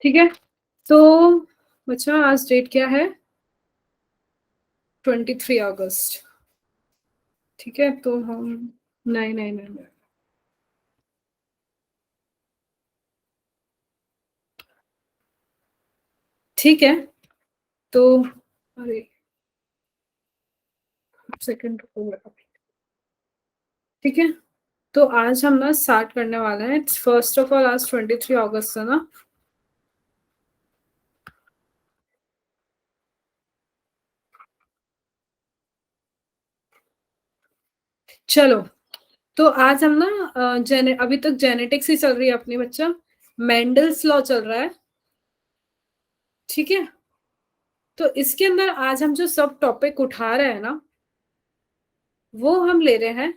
ठीक है। तो बच्चा आज डेट क्या है? 23 अगस्त। ठीक है, तो हम नहीं नहीं नहीं नहीं। ठीक है, तो अरे सेकंड रुको जरा। ठीक है, तो आज हम ना स्टार्ट करने वाले हैं। फर्स्ट ऑफ ऑल आज 23 अगस्त है ना। चलो, तो आज हम ना अभी तक जेनेटिक्स ही चल रही है अपनी बच्चा। मेंडल्स लॉ चल रहा है। ठीक है, तो इसके अंदर आज हम जो सब टॉपिक उठा रहे हैं ना, वो हम ले रहे हैं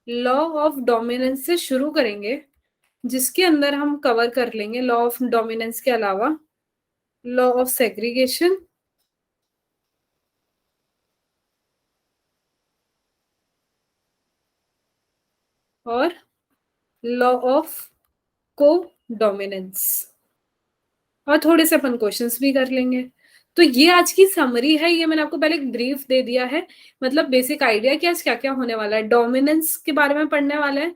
लॉ ऑफ डोमिनेंस से शुरू करेंगे, जिसके अंदर हम कवर कर लेंगे लॉ ऑफ डोमिनेंस के अलावा लॉ ऑफ सेग्रीगेशन और लॉ ऑफ को डोमिनेंस, और थोड़े से अपन क्वेश्चंस भी कर लेंगे। तो ये आज की समरी है। ये मैंने आपको पहले एक ब्रीफ दे दिया है, मतलब बेसिक आइडिया कि आज क्या क्या होने वाला है। डोमिनेंस के बारे में पढ़ने वाले हैं,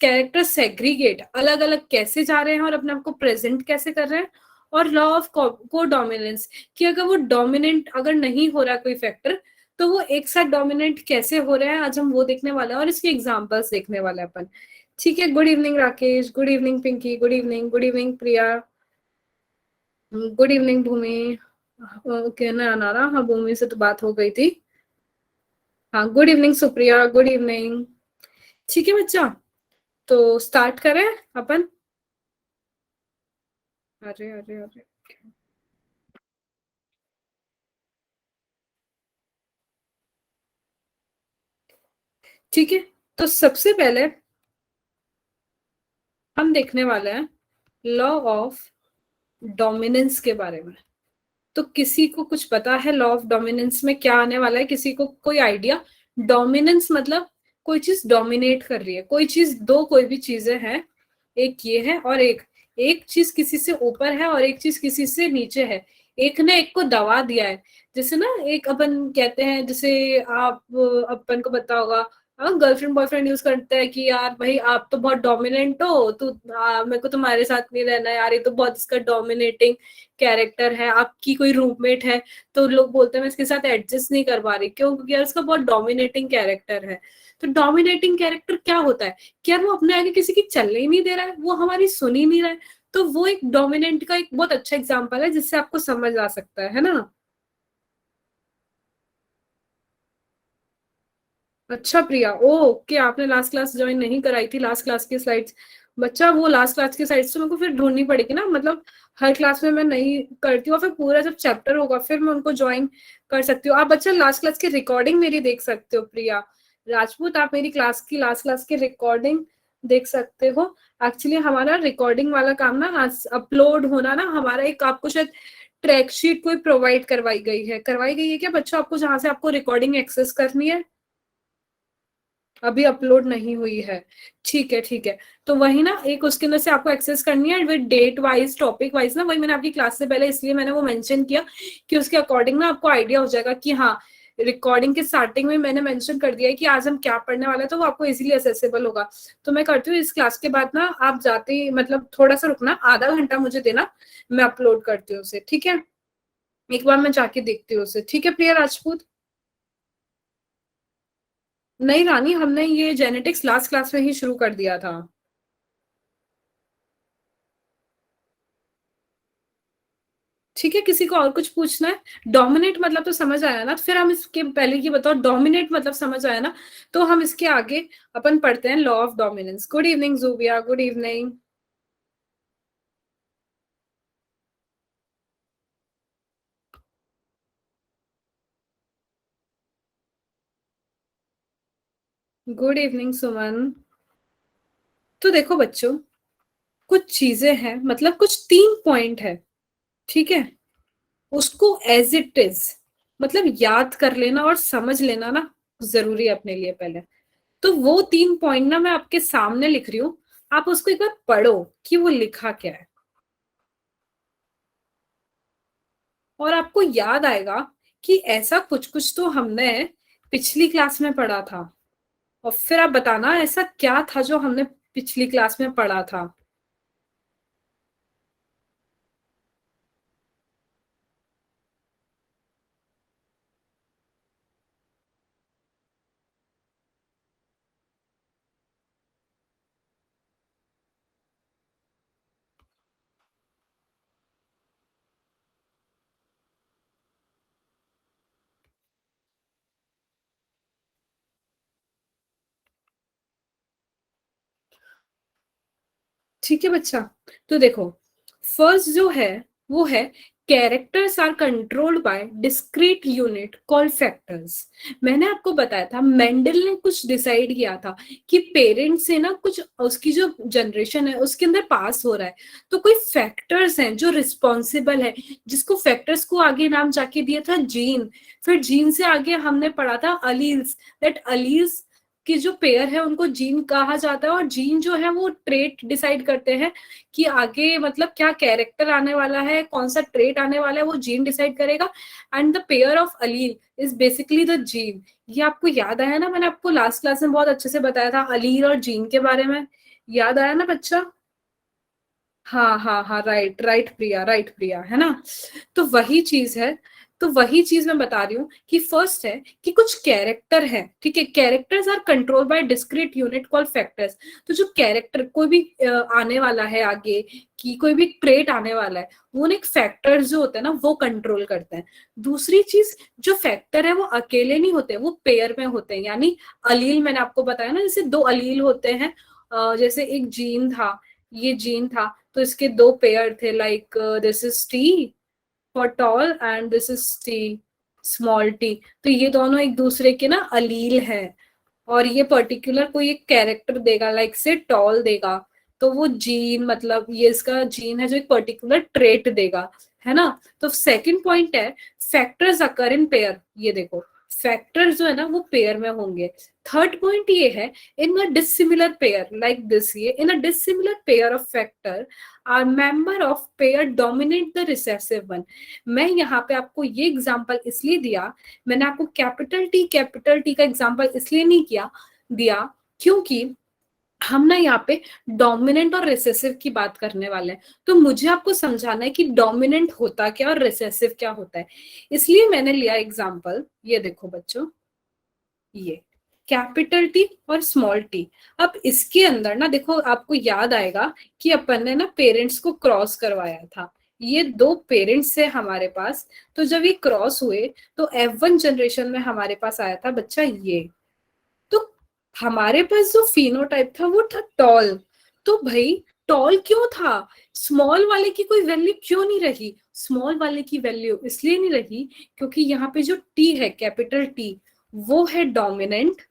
कैरेक्टर सेग्रीगेट अलग अलग कैसे जा रहे हैं और अपने आप को प्रेजेंट कैसे कर रहे हैं, और लॉ ऑफ को डोमिनेंस कि अगर वो डोमिनेंट अगर नहीं हो रहा कोई फैक्टर, तो वो एक साथ डोमिनेंट कैसे हो रहे हैं, आज हम वो देखने वाले हैं और इसके एग्जाम्पल्स देखने वाले हैं अपन। ठीक है, good evening Rakesh, good evening Pinky, good evening Priya, good evening Bhumi. कहना आना रहा, हाँ भूमि से तो बात हो गई थी। हाँ, good evening Supriya, good evening. ठीक है बच्चा, तो स्टार्ट करें अपन। अरे अरे अरे, ठीक है, तो सबसे पहले हम देखने वाले हैं लॉ ऑफ डोमिनेंस के बारे में। तो किसी को कुछ पता है लॉ ऑफ डोमिनेंस में क्या आने वाला है? किसी को कोई आइडिया? डोमिनेंस मतलब कोई चीज डोमिनेट कर रही है, कोई चीज, दो कोई भी चीजें हैं, एक ये है और एक एक चीज किसी से ऊपर है और एक चीज किसी से नीचे है। एक ने एक को दबा दिया है। जैसे ना, एक अपन कहते हैं, जैसे आप, अपन को पता होगा, गर्लफ्रेंड बॉयफ्रेंड यूज करते हैं कि यार भाई आप तो बहुत डोमिनेंट हो, तू मेरे को तुम्हारे साथ नहीं रहना यार, ये तो बहुत इसका डोमिनेटिंग कैरेक्टर है। आपकी कोई रूममेट है तो लोग बोलते हैं मैं इसके साथ एडजस्ट नहीं कर पा रही, क्यों? क्योंकि यार इसका बहुत डोमिनेटिंग कैरेक्टर है। तो डोमिनेटिंग कैरेक्टर क्या होता है कि यार वो अपने आगे किसी की चलने ही नहीं दे रहा है, वो हमारी सुन ही नहीं रहा है। तो वो एक डोमिनेंट का एक बहुत अच्छा एग्जाम्पल है जिससे आपको समझ आ सकता है ना। अच्छा प्रिया, ओके, आपने लास्ट क्लास ज्वाइन नहीं कराई थी, लास्ट क्लास की स्लाइड्स। बच्चा वो लास्ट क्लास की स्लाइड्स तो मेरे को फिर ढूंढनी पड़ेगी ना, मतलब हर क्लास में मैं नहीं करती हूँ, फिर पूरा जब चैप्टर होगा फिर मैं उनको ज्वाइन कर सकती हूँ। आप बच्चा लास्ट क्लास की रिकॉर्डिंग मेरी देख सकते हो। प्रिया राजपूत, आप मेरी क्लास की लास्ट क्लास की रिकॉर्डिंग देख सकते हो। एक्चुअली हमारा रिकॉर्डिंग वाला काम ना आज अपलोड होना ना, हमारा एक आपको शायद ट्रैक शीट कोई प्रोवाइड करवाई गई है क्या बच्चों आपको, जहां से आपको रिकॉर्डिंग एक्सेस करनी है? अभी अपलोड नहीं हुई है। ठीक है ठीक है, तो वही ना, एक उसके अंदर से आपको एक्सेस करनी है with date wise, topic wise ना। वही मैंने आपकी क्लास से पहले इसलिए मैंने वो मेंशन किया कि उसके अकॉर्डिंग ना आपको आइडिया हो जाएगा कि हाँ, रिकॉर्डिंग के स्टार्टिंग में मैंने मेंशन कर दिया है कि आज हम क्या पढ़ने वाले हैं, तो वो आपको इजीली एसेसेबल होगा। तो मैं करती हूँ इस क्लास के बाद ना, आप जाते ही मतलब थोड़ा सा रुकना, आधा घंटा मुझे देना, मैं अपलोड करती हूँ उसे। ठीक है, एक बार मैं जाके देखती हूँ उसे। ठीक है प्रिया राजपूत। नहीं रानी, हमने ये जेनेटिक्स लास्ट क्लास में ही शुरू कर दिया था। ठीक है, किसी को और कुछ पूछना है? डोमिनेट मतलब तो समझ आया ना, तो फिर हम इसके पहले की बताओ, डोमिनेट मतलब समझ आया ना, तो हम इसके आगे अपन पढ़ते हैं law of dominance. Good evening Zubia, good evening. Good evening Suman. तो देखो बच्चों, कुछ चीजें हैं, मतलब कुछ 3 पॉइंट है। ठीक है, उसको एज इट इज मतलब याद कर लेना और समझ लेना ना जरूरी है अपने लिए पहले। तो वो 3 पॉइंट ना मैं आपके सामने लिख रही हूँ, आप उसको एक बार पढ़ो कि वो लिखा क्या है। और आपको याद आएगा कि ऐसा कुछ कुछ तो हमने पिछली क्लास में पढ़ा था। और फिर आप बताना ऐसा क्या था जो हमने पिछली क्लास में पढ़ा था। ठीक है बच्चा। तो देखो, फर्स्ट जो है वो है characters are controlled by discrete unit called factors. मैंने आपको बताया था मेंडल ने कुछ डिसाइड किया था कि पेरेंट्स से ना कुछ उसकी जो जनरेशन है उसके अंदर पास हो रहा है, तो कोई फैक्टर्स हैं जो रिस्पॉन्सिबल है, जिसको फैक्टर्स को आगे नाम जाके दिया था जीन। फिर जीन से आगे हमने पढ़ा था अलील्स, दैट अलील्स कि जो पेयर है उनको जीन कहा जाता है, और जीन जो है वो ट्रेट डिसाइड करते हैं कि आगे मतलब क्या कैरेक्टर आने वाला है, कौन सा ट्रेट आने वाला है, वो जीन डिसाइड करेगा। And the pair of Aleel is basically the gene. ये आपको याद आया ना, मैंने आपको लास्ट क्लास में बहुत अच्छे से बताया था अलील और जीन के बारे में। याद आया ना बच्चा? हाँ हाँ हाँ, राइट राइट प्रिया, राइट प्रिया, है ना। तो वही चीज है। तो वही चीज मैं बता रही हूँ कि फर्स्ट है कि कुछ कैरेक्टर है, ठीक है, characters are control by discrete unit called factors. तो जो कैरेक्टर कोई भी आने वाला है आगे, कि कोई भी ट्रेट आने वाला है, वो एक फैक्टर्स जो होते हैं ना वो कंट्रोल करते हैं। दूसरी चीज, जो फैक्टर है वो अकेले नहीं होते, वो पेयर में होते हैं। यानी अलील मैंने आपको बताया ना, जैसे दो अलील होते हैं, जैसे एक जीन था, ये जीन था, तो इसके दो पेयर थे, like this is T for tall and this is T small T. तो ये दोनों एक दूसरे के ना अलील है, और ये पर्टिकुलर कोई एक कैरेक्टर देगा, लाइक से टॉल देगा, तो वो जीन मतलब ये इसका जीन है जो एक पर्टिकुलर ट्रेट देगा, है ना। तो सेकंड पॉइंट है फैक्टर्स अकर इन पेयर। ये देखो, फैक्टर्स जो है ना वो पेयर में होंगे। थर्ड पॉइंट ये है in a dissimilar pair like this, ये in a dissimilar pair of factor are member of pair dominate the recessive one. मैं यहाँ पे आपको ये एग्जांपल इसलिए दिया, मैंने आपको कैपिटल टी का एग्जांपल इसलिए नहीं किया दिया क्योंकि हम ना यहाँ पे डोमिनेंट और रिसेसिव की बात करने वाले हैं। तो मुझे आपको समझाना है कि डोमिनेंट होता क्या और रिसेसिव क्या होता है, इसलिए मैंने लिया एग्जांपल। ये देखो बच्चों, ये कैपिटल टी और स्मॉल टी। अब इसके अंदर ना देखो, आपको याद आएगा कि अपन ने ना पेरेंट्स को क्रॉस करवाया था। ये दो पेरेंट्स है हमारे पास, तो जब ये क्रॉस हुए तो F1 जनरेशन में हमारे पास आया था बच्चा ये। तो हमारे पास जो फिनोटाइप था वो था टॉल। तो भाई टॉल क्यों था? स्मॉल वाले की कोई वैल्यू क्यों नहीं रही? स्मॉल वाले की वैल्यू इसलिए नहीं रही क्योंकि यहाँ पे जो टी है, कैपिटल टी, वो है डोमिनेंट,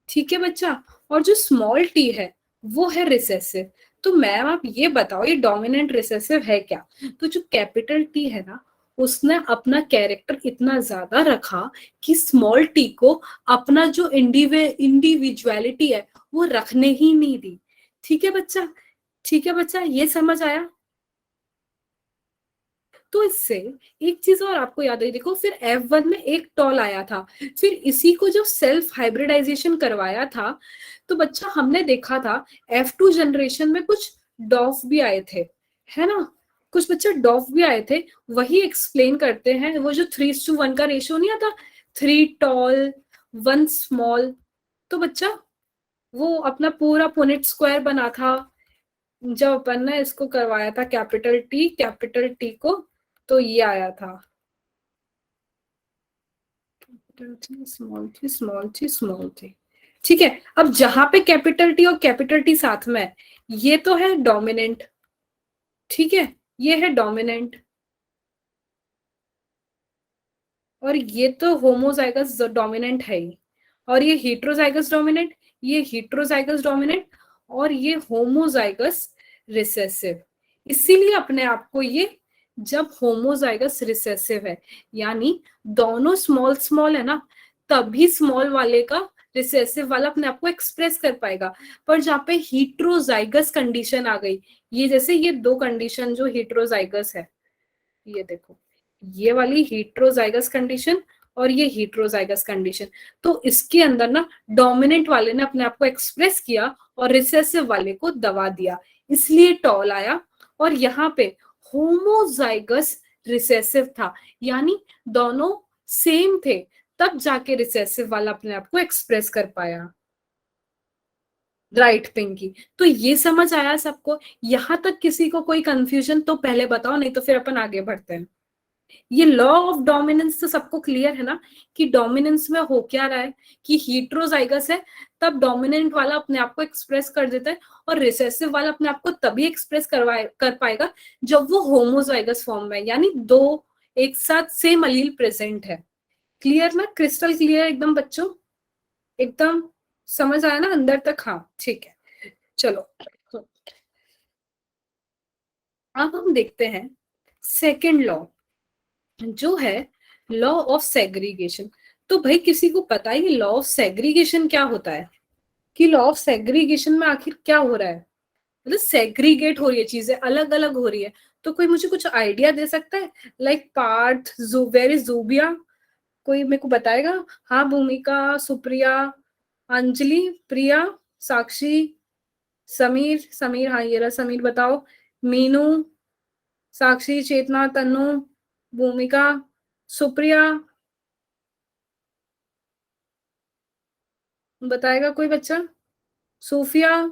ठीक है बच्चा, और जो स्मॉल टी है वो है रिसेसिव। तो मैम आप ये बताओ ये डोमिनेंट रिसेसिव है क्या? तो जो कैपिटल टी है ना, उसने अपना कैरेक्टर इतना ज्यादा रखा कि स्मॉल टी को अपना जो इंडिविजुअलिटी है वो रखने ही नहीं दी। ठीक है बच्चा? ठीक है बच्चा, ये समझ आया? तो इससे एक चीज और आपको याद है, देखो फिर F1 में एक टॉल आया था, फिर इसी को जब सेल्फ हाइब्रिडाइजेशन करवाया था तो बच्चा हमने देखा था F2 जनरेशन में कुछ डॉफ भी आए थे, है ना। कुछ बच्चा डॉफ भी आए थे, वही एक्सप्लेन करते हैं। वो जो 3:1 का रेशियो नहीं आता, 3 टॉल 1 स्मॉल, तो बच्चा वो अपना पूरा पुनेट स्क्वायर बना था जब अपन ने इसको करवाया था कैपिटल टी को, तो ये आया था स्मॉल थी। ठीक है, अब जहां पे कैपिटल टी और कैपिटल टी साथ में है, ये तो है डोमिनेंट, ठीक है, ये है डोमिनेंट, और ये तो होमोजाइगस डोमिनेंट है ही, और ये हेट्रोजाइगस डोमिनेंट, ये हेट्रोजाइगस डोमिनेंट, और ये होमोजाइगस रिसेसिव। इसीलिए अपने आप को ये, जब होमोजाइगस रिसेसिव है यानी दोनों स्मॉल स्मॉल है ना, तभी स्मॉल वाले का रिसेसिव वाला अपने आप को एक्सप्रेस कर पाएगा। पर जहाँ पे हेट्रोजाइगस कंडीशन आ गई, ये जैसे ये दो कंडीशन जो हेट्रोजाइगस है, ये देखो, ये वाली हीट्रोजाइगस कंडीशन और ये हीट्रोजाइगस कंडीशन। तो इसके अंदर ना डोमिनेंट वाले ने अपने आप को एक्सप्रेस किया और रिसेसिव वाले को दबा दिया, इसलिए टॉल आया। और यहाँ पे होमोजाइगस रिसेसिव था, यानी दोनों सेम थे, तब जाके रिसेसिव वाला अपने आप को एक्सप्रेस कर पाया। राइट पिंकी, तो ये समझ आया सबको? यहां तक किसी को कोई कंफ्यूजन तो पहले बताओ, नहीं तो फिर अपन आगे बढ़ते हैं। ये लॉ ऑफ डोमिनेंस तो सबको क्लियर है ना, कि डोमिनेंस में हो क्या रहा है, कि हीट्रोजाइगस है तब डोमिनेंट वाला अपने आप को एक्सप्रेस कर देता है, और रिसेसिव वाला अपने आप को तभी एक्सप्रेस कर पाएगा जब वो होमोजाइगस फॉर्म में है, यानी दो एक साथ सेम अलील प्रेजेंट है। क्लियर ना, क्रिस्टल क्लियर एकदम बच्चों? एकदम समझ आया ना अंदर तक? हाँ ठीक है, चलो अब हम देखते हैं सेकेंड लॉ, जो है लॉ ऑफ सेग्रीगेशन। तो भाई किसी को पता है ये लॉ ऑफ सेग्रीगेशन क्या होता है? कि लॉ ऑफ सेग्रीगेशन में आखिर क्या हो रहा है? मतलब सेग्रीगेट हो रही है, चीजें अलग अलग हो रही है। तो कोई मुझे कुछ आइडिया दे सकता है? Like Parth, where is Zubia, कोई मेरे को बताएगा? हाँ, भूमिका, सुप्रिया, अंजलि, प्रिया, साक्षी, समीर, समीर, हाँ ये रहा समीर, बताओ। मीनू, साक्षी, चेतना, तन्नु, भूमिका, सुप्रिया, बताएगा कोई बच्चा? सूफिया,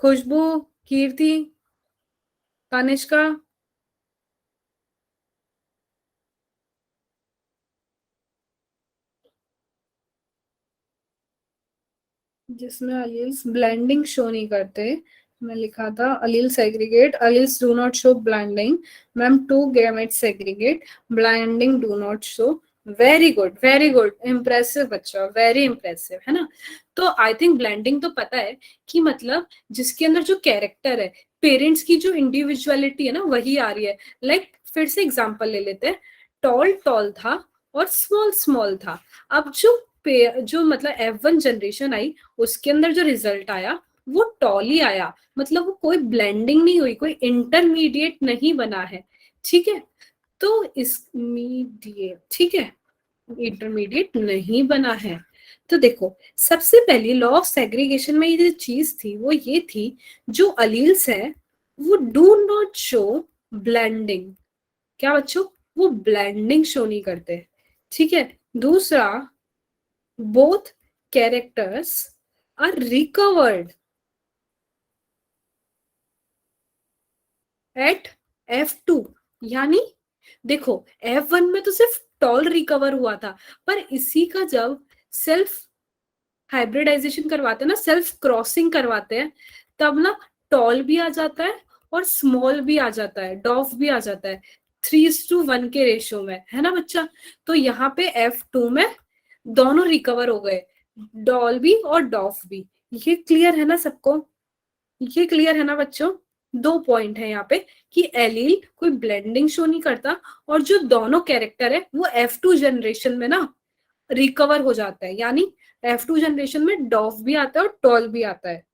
खुशबू, कीर्ति, तनिष्का, जिसमें अलील्स ब्लेंडिंग शो नहीं करते। मैं लिखा था allele segregate, alleles do not show blending. Ma'am two gamete segregate, blending do not show. Very good, very good, impressive बच्चा, वेरी इम्प्रेसिव, है ना? तो आई थिंक ब्लेंडिंग तो पता है कि मतलब जिसके अंदर जो कैरेक्टर है, पेरेंट्स की जो इंडिविजुअलिटी है ना, वही आ रही है। लाइक फिर से एग्जांपल ले लेते हैं, टॉल टॉल था और स्मॉल स्मॉल था। अब जो मतलब F1 जनरेशन आई, उसके अंदर जो रिजल्ट आया वो टॉल ही आया, मतलब वो कोई ब्लेंडिंग नहीं हुई, कोई इंटरमीडिएट नहीं बना है। ठीक है, तो इसमीडिएट, ठीक है, इंटरमीडिएट नहीं बना है। तो देखो, सबसे पहली लॉ ऑफ सेग्रीगेशन में ये जो चीज थी वो ये थी, जो अलील्स है वो डू नॉट शो ब्लेंडिंग। क्या बच्चों? वो ब्लेंडिंग शो नहीं करते। ठीक है, दूसरा, both characters are recovered at F2। यानी देखो, F1 में तो सिर्फ टॉल रिकवर हुआ था, पर इसी का जब सेल्फ हाइब्रिडाइजेशन करवाते हैं ना, सेल्फ क्रॉसिंग करवाते हैं, तब ना टॉल भी आ जाता है और स्मॉल भी आ जाता है, डॉफ भी आ जाता है, 3:1 के रेशियो में, है ना बच्चा? तो यहाँ पे F2 में दोनों रिकवर हो गए, डॉल भी और डॉफ भी। ये क्लियर है ना सबको? ये क्लियर है ना बच्चों? दो पॉइंट है यहाँ पे, कि एलील कोई ब्लेंडिंग शो नहीं करता, और जो दोनों कैरेक्टर है वो F2 जनरेशन में ना रिकवर हो जाता है, यानी F2 जनरेशन में डॉफ भी आता है और टॉल भी आता है।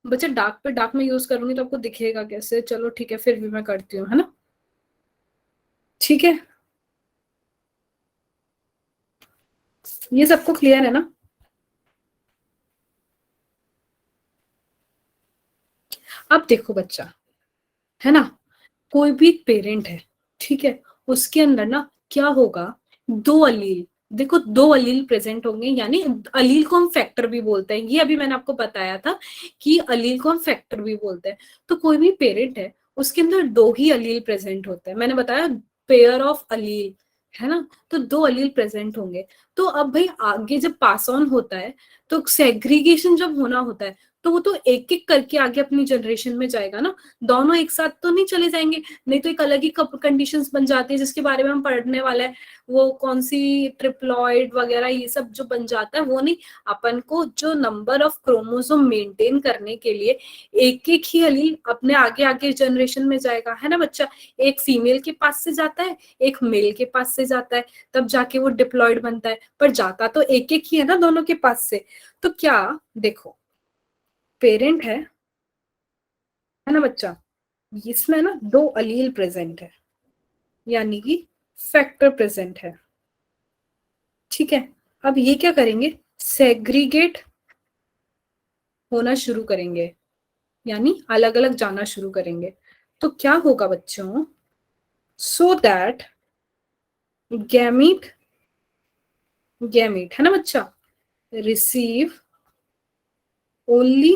बच्चा डार्क पे डार्क में यूज करूंगी तो आपको दिखेगा कैसे? चलो ठीक है, फिर भी मैं करती हूँ, है ना? ठीक है, ये सबको क्लियर है ना? अब देखो बच्चा, है ना, कोई भी पेरेंट है, ठीक है, उसके अंदर ना क्या होगा, दो अलील, देखो दो अलील प्रेजेंट होंगे, यानी अलील को हम फैक्टर भी बोलते हैं, ये अभी मैंने आपको बताया था कि अलील को हम फैक्टर भी बोलते हैं। तो कोई भी पेरेंट है, उसके अंदर दो ही अलील प्रेजेंट होते हैं, मैंने बताया पेयर ऑफ अलील, है ना? तो दो अलील प्रेजेंट होंगे। तो अब भाई आगे जब पास ऑन होता है, तो सेग्रीगेशन जब होना होता है, तो वो तो एक एक करके आगे अपनी जनरेशन में जाएगा ना, दोनों एक साथ तो नहीं चले जाएंगे, नहीं तो एक अलग ही कंडीशंस बन जाती है, जिसके बारे में हम पढ़ने वाले हैं, वो कौन सी ट्रिप्लॉइड वगैरह, ये सब जो बन जाता है वो नहीं। अपन को जो नंबर ऑफ क्रोमोसोम मेंटेन करने के लिए एक एक ही अलील अपने आगे आगे जनरेशन में जाएगा, है ना बच्चा? एक फीमेल के पास से जाता है, एक मेल के पास से जाता है, तब जाके वो डिप्लॉइड बनता है, पर जाता तो एक एक ही है ना दोनों के पास से। तो क्या देखो, पेरेंट है ना बच्चा, इसमें ना दो अलील प्रेजेंट है, यानी कि फैक्टर प्रेजेंट है। ठीक है, अब ये क्या करेंगे, सेग्रीगेट होना शुरू करेंगे, यानी अलग अलग जाना शुरू करेंगे। तो क्या होगा बच्चों, सो दैट गैमीट, गैमीट है ना बच्चा, रिसीव ओनली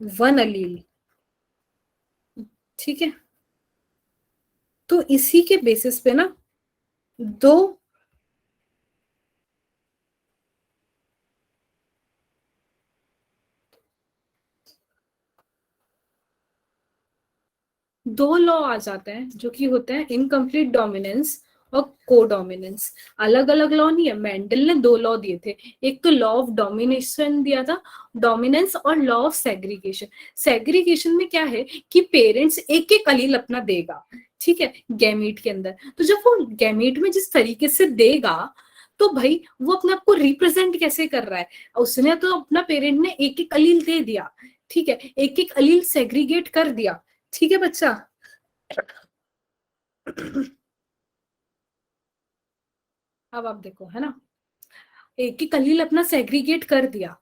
वन अलील। ठीक है, तो इसी के बेसिस पे ना दो दो लॉ आ जाते हैं जो कि होते हैं इनकम्प्लीट डोमिनेंस और कोडोमिनेंस। अलग अलग लॉ नहीं है, मेंडल ने दो लॉ दिए थे, एक तो लॉ ऑफ डोमिनेशन दिया था, डोमिनेंस, और लॉ ऑफ सेग्रीगेशन। सेग्रीगेशन में क्या है कि पेरेंट्स एक एक अलील अपना देगा, ठीक है, गैमीट के अंदर। तो जब वो गैमीट में जिस तरीके से देगा, तो भाई वो अपने आप को रिप्रेजेंट कैसे कर रहा है, उसने तो अपना पेरेंट ने एक एक अलील दे दिया, ठीक है, एक एक अलील सेग्रीगेट कर दिया। ठीक है बच्चा, अब आप देखो, है ना, एक एक अलील अपना सेग्रीगेट कर दिया।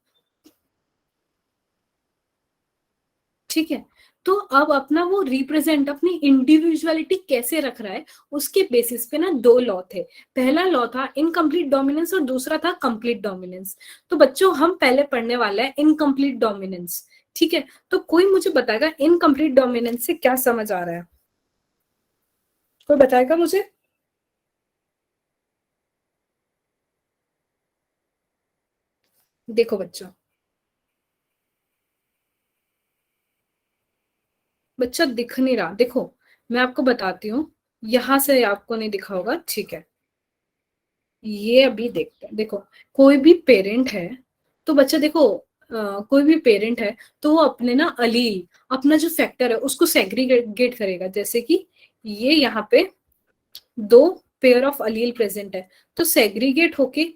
ठीक है, तो अब अपना वो रिप्रेजेंट अपनी इंडिविजुअलिटी कैसे रख रहा है, उसके बेसिस पे ना दो लॉ थे। पहला लॉ था इनकम्प्लीट डोमिनेंस और दूसरा था कंप्लीट डोमिनेंस। तो बच्चों हम पहले पढ़ने वाले हैं इनकम्प्लीट डोमिनेंस। ठीक है, तो कोई मुझे बताएगा इनकम्प्लीट डोमिनेंस से क्या समझ आ रहा है, कोई बताएगा मुझे। देखो बच्चों, बच्चा दिख नहीं रहा, देखो मैं आपको बताती हूँ, यहां से आपको नहीं दिखा होगा, ठीक है, ये अभी देखते हैं। देखो, कोई भी पेरेंट है, तो बच्चा देखो, कोई भी पेरेंट है तो वो अपने ना अलील, अपना जो फैक्टर है उसको सेग्रीगेट करेगा। जैसे कि ये यहाँ पे दो पेयर ऑफ अलील प्रेजेंट है, तो सेग्रीगेट होके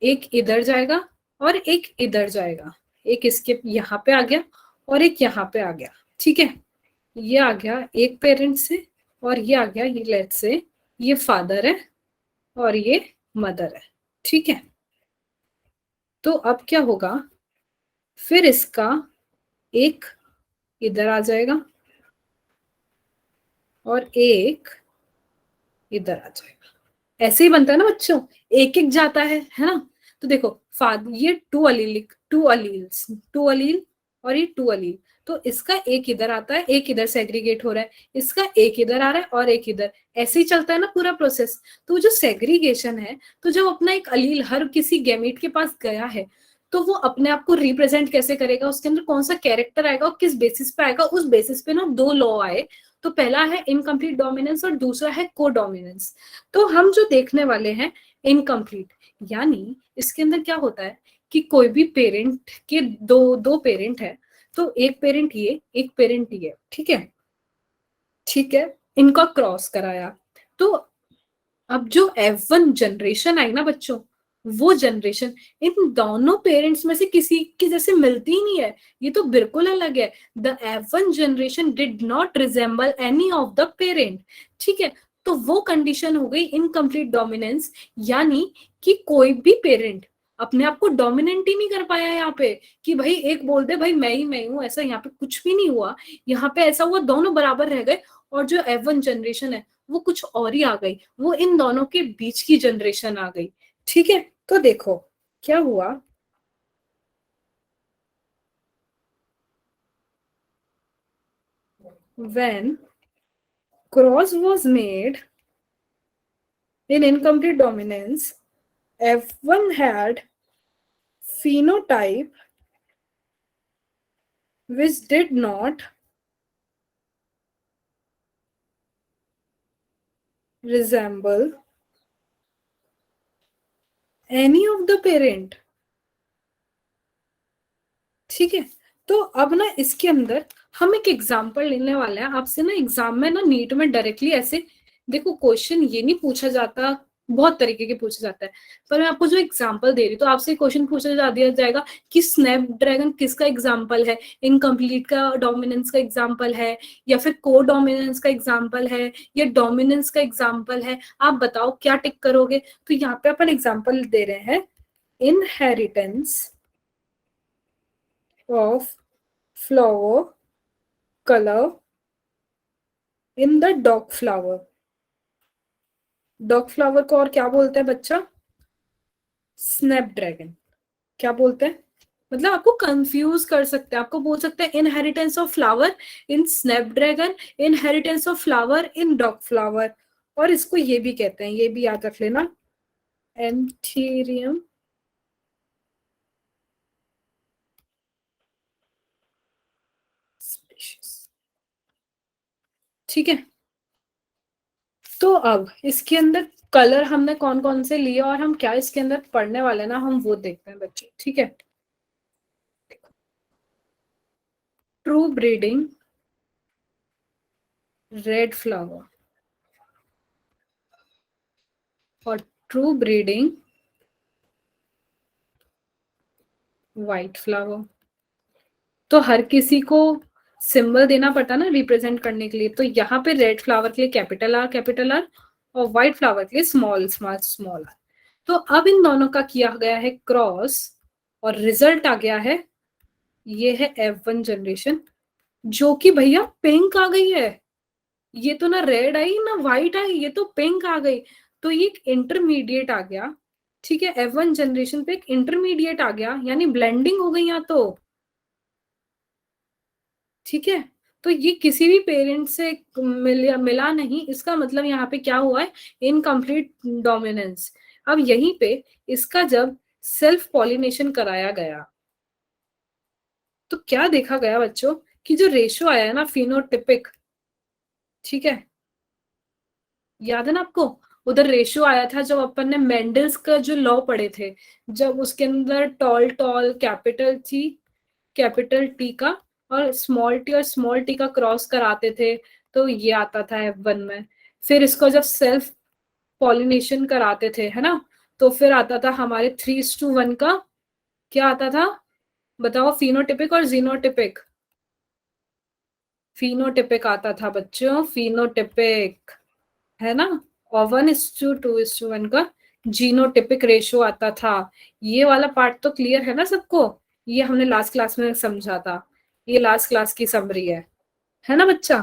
एक इधर जाएगा और एक इधर जाएगा, एक इसके यहाँ पे आ गया और एक यहाँ पे आ गया। ठीक है, ये आ गया एक पेरेंट से, और ये आ गया, ये लेट्स से ये फादर है और ये मदर है। ठीक है, तो अब क्या होगा, फिर इसका एक इधर आ जाएगा और एक इधर आ जाएगा। ऐसे ही बनता है ना बच्चों, एक एक जाता है ना। तो देखो, फादर, ये टू अलील्स, टू अलील और ये टू अलील, तो इसका एक इधर आता है, एक इधर सेग्रीगेट हो रहा है, इसका एक इधर आ रहा है और एक इधर, ऐसे ही चलता है ना पूरा प्रोसेस। तो जो सेग्रीगेशन है, तो जब अपना एक अलील हर किसी गैमीट के पास गया है, तो वो अपने आप को रिप्रेजेंट कैसे करेगा, उसके अंदर कौन सा कैरेक्टर आएगा और किस बेसिस पे आएगा, उस बेसिस पे ना दो लॉ आए। तो पहला है इनकम्प्लीट डोमिनेंस और दूसरा है को डोमिनेंस। तो हम जो देखने वाले हैं इनकम्प्लीट, यानी इसके अंदर क्या होता है कि कोई भी पेरेंट के दो दो पेरेंट है, तो एक पेरेंट ये, एक पेरेंट ये, ठीक है, ठीक है, इनका क्रॉस कराया। तो अब जो F1 जनरेशन आई ना बच्चों, वो जनरेशन इन दोनों पेरेंट्स में से किसी के जैसे मिलती ही नहीं है, ये तो बिल्कुल अलग है। The F1 generation did not resemble any of the parent. ठीक है, तो वो कंडीशन हो गई इनकम्प्लीट डोमिनेंस, यानी कि कोई भी पेरेंट अपने आप को डोमिनेंट ही नहीं कर पाया यहाँ पे, कि भाई एक बोल दे भाई मैं ही हूं, ऐसा यहाँ पे कुछ भी नहीं हुआ। यहाँ पे ऐसा हुआ दोनों बराबर रह गए, और जो F1 जनरेशन है वो कुछ और ही आ गई, वो इन दोनों के बीच की जनरेशन आ गई। ठीक है, तो देखो क्या हुआ, when cross was made in incomplete dominance, F1 had phenotype which did not resemble any of the parent। ठीक है, तो अब ना इसके अंदर हम एक एग्जाम्पल लेने वाले हैं आपसे ना, एग्जाम में ना नीट में डायरेक्टली ऐसे देखो क्वेश्चन ये नहीं पूछा जाता बहुत तरीके के पूछा जाता है, पर मैं आपको जो एग्जांपल दे रही हूँ, तो आपसे क्वेश्चन पूछा जा दिया जाएगा कि स्नैपड्रैगन किसका एग्जांपल है, इनकम्प्लीट का डोमिनेंस का एग्जांपल है, या फिर को डोमिनेंस का एग्जांपल है, या डोमिनेंस का एग्जांपल है, आप बताओ क्या टिक करोगे। तो यहाँ पे अपन एग्जांपल दे रहे हैं, inheritance of flower colour in the dog flower. Dog flower को और क्या बोलते हैं बच्चा, स्नैपड्रैगन। क्या बोलते हैं, मतलब आपको कंफ्यूज कर सकते हैं, आपको बोल सकते हैं inheritance of flower in Snapdragon, inheritance of flower in dog flower, और इसको ये भी कहते हैं, ये भी याद रख लेना, एंथीरियम स्पीशीज। ठीक है, तो अब इसके अंदर कलर हमने कौन कौन से लिए और हम क्या इसके अंदर पढ़ने वाले ना, हम वो देखते हैं बच्चे। ठीक है, ट्रू ब्रीडिंग रेड फ्लावर और ट्रू ब्रीडिंग व्हाइट फ्लावर। तो हर किसी को सिंबल देना पड़ता ना रिप्रेजेंट करने के लिए, तो यहाँ पे रेड फ्लावर के लिए कैपिटल आर और व्हाइट फ्लावर के लिए स्मॉल स्मॉल स्मॉल आर। तो अब इन दोनों का किया गया है क्रॉस और रिजल्ट आ गया है, ये है F1 जनरेशन, जो कि भैया पिंक आ गई है। ये तो ना रेड आई ना व्हाइट आई, ये तो पिंक आ गई। तो ये एक इंटरमीडिएट आ गया। ठीक है, F1 जनरेशन पे एक इंटरमीडिएट आ गया, यानी ब्लेंडिंग हो गई यहाँ तो। ठीक है, तो ये किसी भी पेरेंट से मिला नहीं, इसका मतलब यहाँ पे क्या हुआ है, इनकम्प्लीट डोमिनेंस। अब यहीं पे इसका जब सेल्फ पॉलिनेशन कराया गया, तो क्या देखा गया बच्चों, कि जो रेशो आया है ना फिनोटिपिक, ठीक है, याद है ना आपको, उधर रेशो आया था जब अपन ने मेंडल्स का जो लॉ पढ़े थे, जब उसके अंदर टॉल टॉल कैपिटल थी, कैपिटल टी का, और स्मॉल टी और स्मॉल टी का क्रॉस कराते थे, तो ये आता था F1 में। फिर इसको जब सेल्फ पॉलिनेशन कराते थे, है ना, तो फिर आता था हमारे 3:1 का, क्या आता था बताओ, फिनोटिपिक और जीनोटिपिक। फिनोटिपिक आता था बच्चों, फिनोटिपिक, है ना, और 1:2:1 का जीनोटिपिक रेशो आता था। ये वाला पार्ट तो क्लियर है ना सबको, ये हमने लास्ट क्लास में समझा था, ये लास्ट क्लास की समरी है ना बच्चा।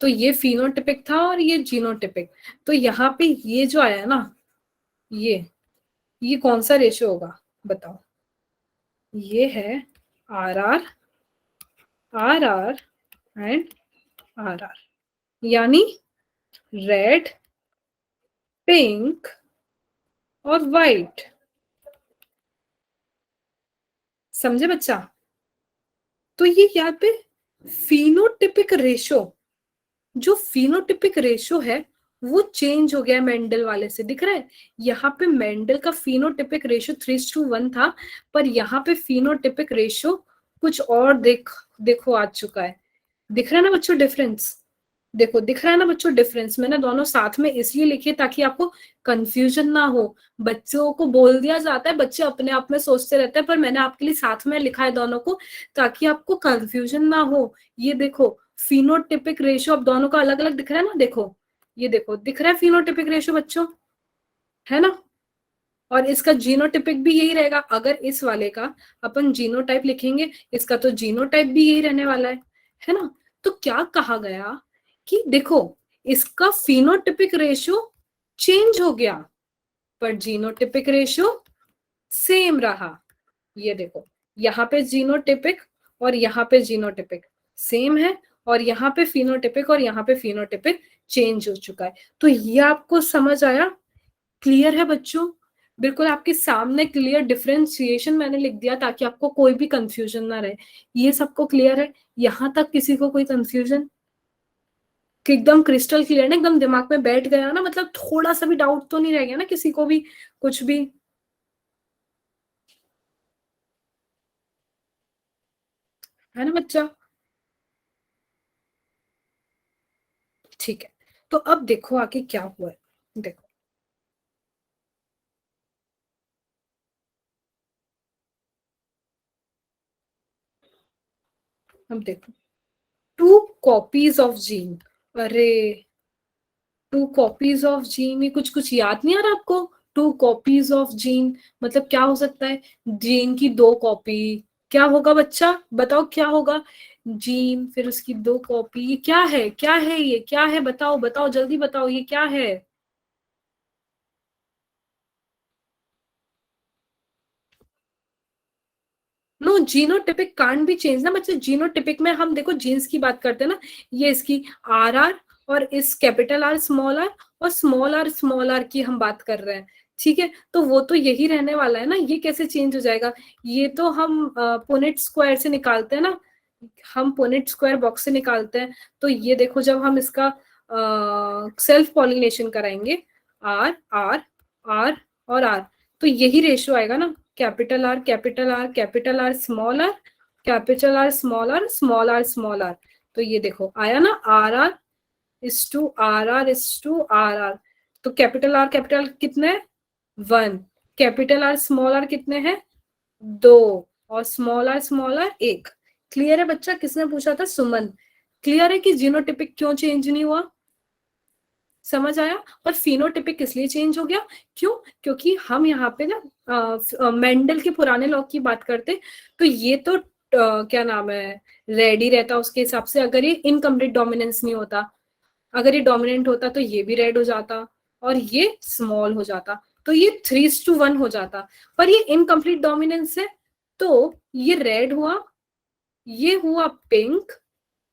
तो ये फिनोटिपिक था और ये जीनोटिपिक। तो यहाँ पे ये जो आया है ना, ये कौन सा रेशो होगा बताओ, ये है RR RR एंड RR, यानी रेड पिंक और व्हाइट। समझे बच्चा, तो ये यहाँ पे फिनोटिपिक रेशो, जो फिनोटिपिक रेशो है वो चेंज हो गया मेंडल वाले से, दिख रहा है, यहाँ पे मेंडल का फिनोटिपिक रेशो 3:1 था, पर यहाँ पे फिनोटिपिक रेशो कुछ और देखो आ चुका है। दिख रहा है ना बच्चों डिफरेंस, देखो दिख रहा है ना बच्चों डिफरेंस, मैंने दोनों साथ में इसलिए लिखे ताकि आपको कंफ्यूजन ना हो। बच्चों को बोल दिया जाता है, बच्चे अपने आप में सोचते रहते हैं, पर मैंने आपके लिए साथ में लिखा है दोनों को ताकि आपको कंफ्यूजन ना हो। ये देखो फिनोटिपिक रेशियो अब दोनों का अलग अलग दिख रहा है ना, देखो ये देखो दिख रहा है फिनोटिपिक रेशियो बच्चों, है ना, और इसका जीनोटिपिक भी यही रहेगा। अगर इस वाले का अपन जीनोटाइप लिखेंगे, इसका तो जीनोटाइप भी यही रहने वाला है ना। तो क्या कहा गया कि देखो इसका फिनोटिपिक रेशियो चेंज हो गया, पर जीनोटिपिक रेशियो सेम रहा। ये देखो यहाँ पे जीनोटिपिक और यहाँ पे जीनोटिपिक सेम है, और यहाँ पे फिनोटिपिक और यहाँ पे फिनोटिपिक चेंज हो चुका है। तो ये आपको समझ आया, क्लियर है बच्चों, बिल्कुल आपके सामने क्लियर डिफरेंशिएशन मैंने लिख दिया ताकि आपको कोई भी कंफ्यूजन ना रहे। ये सबको क्लियर है, यहां तक किसी को कोई कंफ्यूजन, कि एकदम क्रिस्टल क्लियर ना, एकदम दिमाग में बैठ गया ना, मतलब थोड़ा सा भी डाउट तो नहीं रह गया ना किसी को भी कुछ भी, है ना बच्चा। ठीक है, तो अब देखो आगे क्या हुआ है, देखो अब देखो, 2 कॉपीज ऑफ जीन, अरे 2 कॉपीज ऑफ जीन, ये कुछ कुछ याद नहीं आ रहा आपको? 2 कॉपीज ऑफ जीन मतलब क्या हो सकता है? जीन की 2 कॉपी, क्या होगा बच्चा बताओ क्या होगा? जीन फिर उसकी 2 कॉपी, ये क्या है, क्या है, ये क्या है, बताओ बताओ जल्दी बताओ, ये क्या है? No, genotypic can't be change ना बच्चे। जीनोटिपिक में हम देखो जीन्स की बात करते हैं ना, ये इसकी आर आर और इस कैपिटल आर स्मॉल आर की हम बात कर रहे हैं, ठीक है? तो वो तो यही रहने वाला है ना, ये कैसे चेंज हो जाएगा? ये तो हम पुनेट स्क्वायर से निकालते हैं ना, हम पुनेट स्क्वायर बॉक्स से निकालते हैं। तो ये देखो जब हम इसका सेल्फ पॉलिनेशन कराएंगे, आर आर आर और आर, तो यही रेशियो आएगा ना, capital R capital R capital R small R, capital R small R small R small R. तो ये देखो आया ना, R R is to R R is to R R. तो कैपिटल आर कितने हैं? 1। कैपिटल आर स्मॉल आर कितने हैं? 2। और स्मॉल आर 1। क्लियर है बच्चा? किसने पूछा था? सुमन। क्लियर है कि जीनोटिपिक क्यों चेंज नहीं हुआ? समझ आया? और फिनोटिपिक इसलिए चेंज हो गया, क्यों? क्योंकि हम यहाँ पे ना मेंडल के पुराने लॉ की बात करते, तो ये तो क्या नाम है, रेड ही रहता उसके हिसाब से, अगर ये इनकम्प्लीट डोमिनेंस नहीं होता। अगर ये डोमिनेंट होता तो ये भी रेड हो जाता और ये स्मॉल हो जाता, तो ये 3:1 हो जाता। पर ये इनकम्प्लीट डोमिनेंस है, तो ये रेड हुआ, ये हुआ पिंक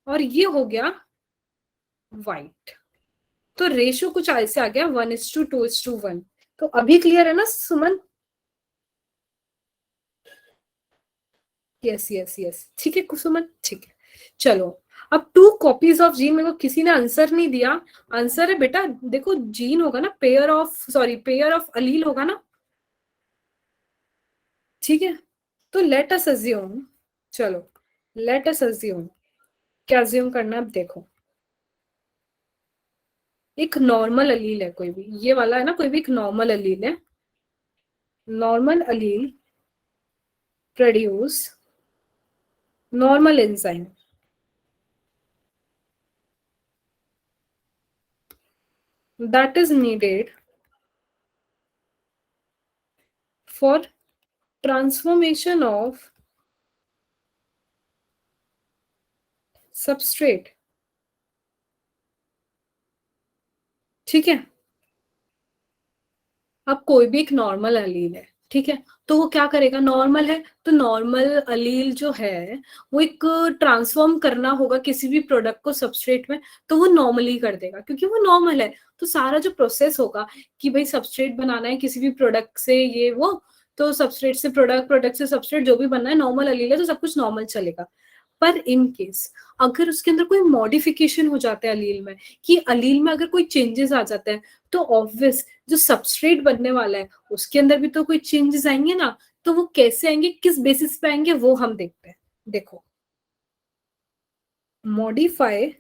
और ये हो गया व्हाइट। तो रेशियो कुछ ऐसे आ गया 1:2:1। तो अभी क्लियर है ना सुमन? यस यस यस, ठीक है कुसुमन, ठीक है। चलो, अब 2 कॉपीज ऑफ जीन, मेरे को किसी ने आंसर नहीं दिया। आंसर है बेटा देखो, जीन होगा ना, पेयर ऑफ अलील होगा ना, ठीक है? तो लेट अस अज्यूम, चलो लेट अस अज्यूम, क्या अज्यूम करना है अब देखो, एक नॉर्मल अलील है कोई भी, ये वाला है ना, कोई भी एक नॉर्मल अलील है, normal allele produce normal enzyme that is needed for transformation of substrate, ठीक है? अब कोई भी एक नॉर्मल अलील है, ठीक है? तो वो क्या करेगा, नॉर्मल है तो नॉर्मल अलील जो है वो एक ट्रांसफॉर्म करना होगा किसी भी प्रोडक्ट को सबस्ट्रेट में, तो वो नॉर्मली कर देगा क्योंकि वो नॉर्मल है। तो सारा जो प्रोसेस होगा कि भाई सबस्ट्रेट बनाना है किसी भी प्रोडक्ट से, ये वो, तो सबस्ट्रेट से प्रोडक्ट, प्रोडक्ट से सबस्ट्रेट, जो भी बनना है, नॉर्मल अलील है तो सब कुछ नॉर्मल चलेगा। पर इन केस अगर उसके अंदर कोई मॉडिफिकेशन हो जाता है अलील में, कि अलील में अगर कोई चेंजेस आ जाता है, तो ऑब्वियस जो सबस्ट्रेट बनने वाला है उसके अंदर भी तो कोई चेंजेस आएंगे ना। तो वो कैसे आएंगे, किस बेसिस पे आएंगे, वो हम देखते हैं। देखो, मॉडिफाई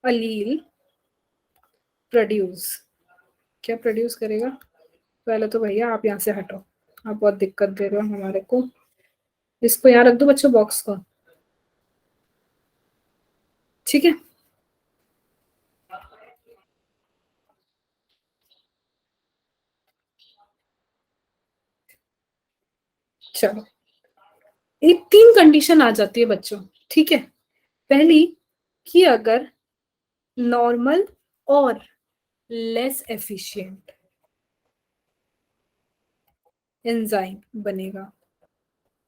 अलील प्रोड्यूस, क्या प्रोड्यूस करेगा? पहले तो भैया आप यहाँ से हटो, आप बहुत दिक्कत दे रहे हो हमारे को। इसको यहाँ रख दो बच्चों, बॉक्स को, ठीक है? चलो, ये 3 कंडीशन आ जाती है बच्चों, ठीक है? पहली, कि अगर नॉर्मल और लेस एफिशिएंट एंजाइम बनेगा,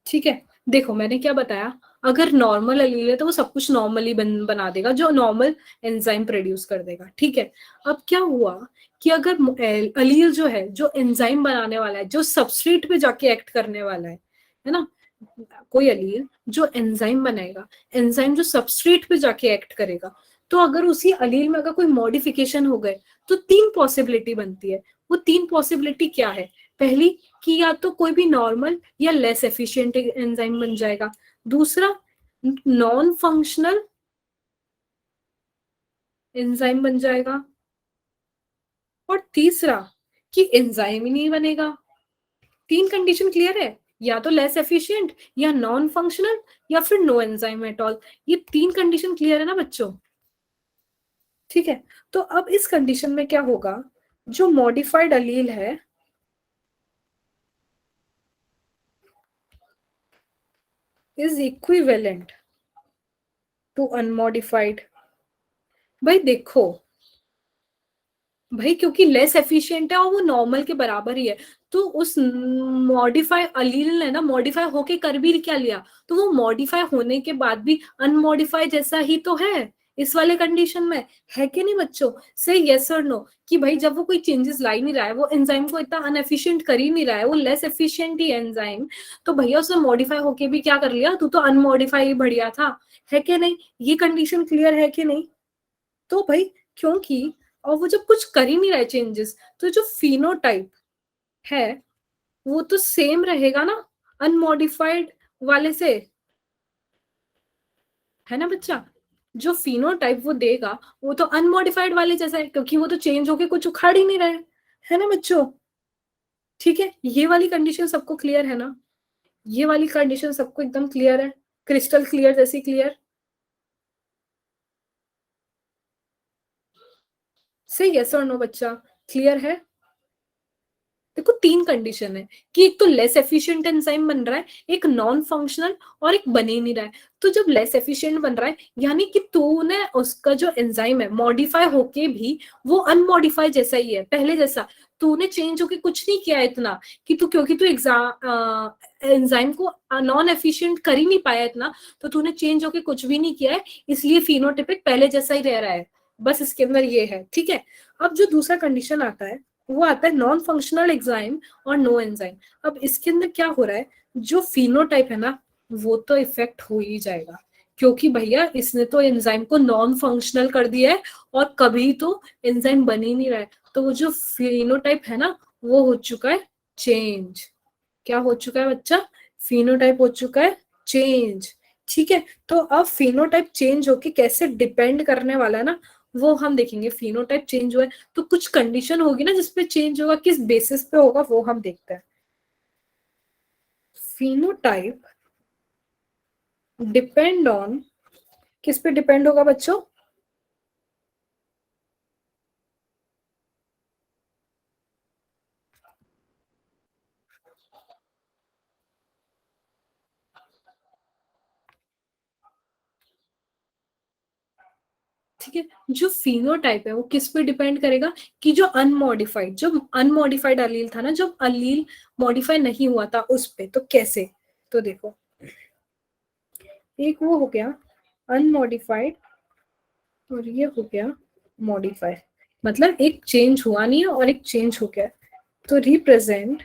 ठीक है? देखो मैंने क्या बताया, अगर नॉर्मल अलील है तो वो सब कुछ नॉर्मली बना देगा, जो नॉर्मल एंजाइम प्रोड्यूस कर देगा, ठीक है? अब क्या हुआ कि अगर अलील जो है, जो एंजाइम बनाने वाला है, जो सबस्ट्रेट पे जाके एक्ट करने वाला है ना, कोई अलील जो एंजाइम बनाएगा, एंजाइम जो सबस्ट्रेट पे जाके एक्ट करेगा, तो अगर उसी अलील में अगर कोई मॉडिफिकेशन हो गए, तो 3 पॉसिबिलिटी बनती है। वो 3 पॉसिबिलिटी क्या है? पहली, कि या तो कोई भी नॉर्मल या लेस एफिशिएंट एंजाइम बन जाएगा। दूसरा, नॉन फंक्शनल एंजाइम बन जाएगा। और तीसरा, कि एंजाइम ही नहीं बनेगा। 3 कंडीशन क्लियर है? या तो लेस एफिशिएंट, या नॉन फंक्शनल, या फिर नो एंजाइम एट ऑल। ये 3 कंडीशन क्लियर है ना बच्चों? ठीक है, तो अब इस कंडीशन में क्या होगा, जो मॉडिफाइड अलील है इज इक्विवेलेंट टू अनमॉडिफाइड। भाई देखो, भाई क्योंकि लेस एफिशिएंट है और वो नॉर्मल के बराबर ही है, तो उस मॉडिफाई अलील ने ना मॉडिफाई होके कर भी क्या लिया, तो वो मॉडिफाई होने के बाद भी अनमॉडिफाई जैसा ही तो है इस वाले कंडीशन में, है कि नहीं बच्चों? से यस और नो, कि भाई जब वो कोई चेंजेस ला ही नहीं रहा है, वो एंजाइम को इतना अनएफिशिएंट कर ही नहीं रहा है, वो लेस एफिशिएंट ही एंजाइम, तो भैया उसने मॉडिफाई होके भी क्या कर लिया, तू तो अनमॉडिफाई ही बढ़िया था, है कि नहीं? ये कंडीशन क्लियर है कि नहीं? तो भाई क्योंकि, और वो जब कुछ कर ही नहीं रहा है चेंजेस, तो जो फिनोटाइप है वो तो सेम रहेगा ना अनमॉडिफाइड वाले से, है ना बच्चा? जो फिनोटाइप वो देगा वो तो अनमॉडिफाइड वाले जैसा है, क्योंकि वो तो चेंज होके कुछ उखाड़ ही नहीं रहे, है ना बच्चों? ठीक है, ये वाली कंडीशन सबको क्लियर है ना? ये वाली कंडीशन सबको एकदम क्लियर है, क्रिस्टल क्लियर जैसी क्लियर? से यस और नो बच्चा, क्लियर है? देखो 3 कंडीशन है, कि एक तो लेस एफिशिएंट एंजाइम बन रहा है, एक नॉन फंक्शनल, और एक बन ही नहीं रहा है। तो जब लेस एफिशिएंट बन रहा है, यानी कि तूने उसका जो एंजाइम है मॉडिफाई होके भी वो अनमॉडिफाई जैसा ही है, पहले जैसा, तूने चेंज होके कुछ नहीं किया इतना, कि तू क्योंकि तू एंजाइम को नॉन एफिशिएंट कर ही नहीं पाया इतना, तो तूने चेंज होके कुछ भी नहीं किया है, इसलिए फिनोटाइपिक पहले जैसा ही रह रहा है, बस इसके अंदर ये है। ठीक है, अब जो दूसरा कंडीशन आता है वो आता है नॉन फंक्शनल एंजाइम और नो एंजाइम। अब इसके अंदर क्या हो रहा है, जो फिनोटाइप है ना वो तो इफेक्ट हो ही जाएगा, क्योंकि भैया इसने तो एंजाइम को नॉन फंक्शनल कर दिया है, और कभी तो एंजाइम बन ही नहीं रहा है, तो वो जो फिनोटाइप है ना वो हो चुका है चेंज। क्या हो चुका है बच्चा? फिनोटाइप हो चुका है चेंज। ठीक है, तो अब फिनोटाइप चेंज होके कैसे डिपेंड करने वाला है ना, वो हम देखेंगे। फिनोटाइप चेंज हुआ है तो कुछ कंडीशन होगी ना जिसपे चेंज होगा, किस बेसिस पे होगा वो हम देखते हैं। फिनोटाइप डिपेंड ऑन, किस पे डिपेंड होगा बच्चों? ठीक है, जो फिनोटाइप है वो किस पे डिपेंड करेगा, कि जो अनमॉडिफाइड अलील था ना, जब अलील मॉडिफाई नहीं हुआ था उस पे, तो कैसे? तो देखो, एक वो हो गया अनमॉडिफाइड, और ये हो गया मॉडिफाई, मतलब एक चेंज हुआ नहीं है और एक चेंज हो गया, तो रिप्रेजेंट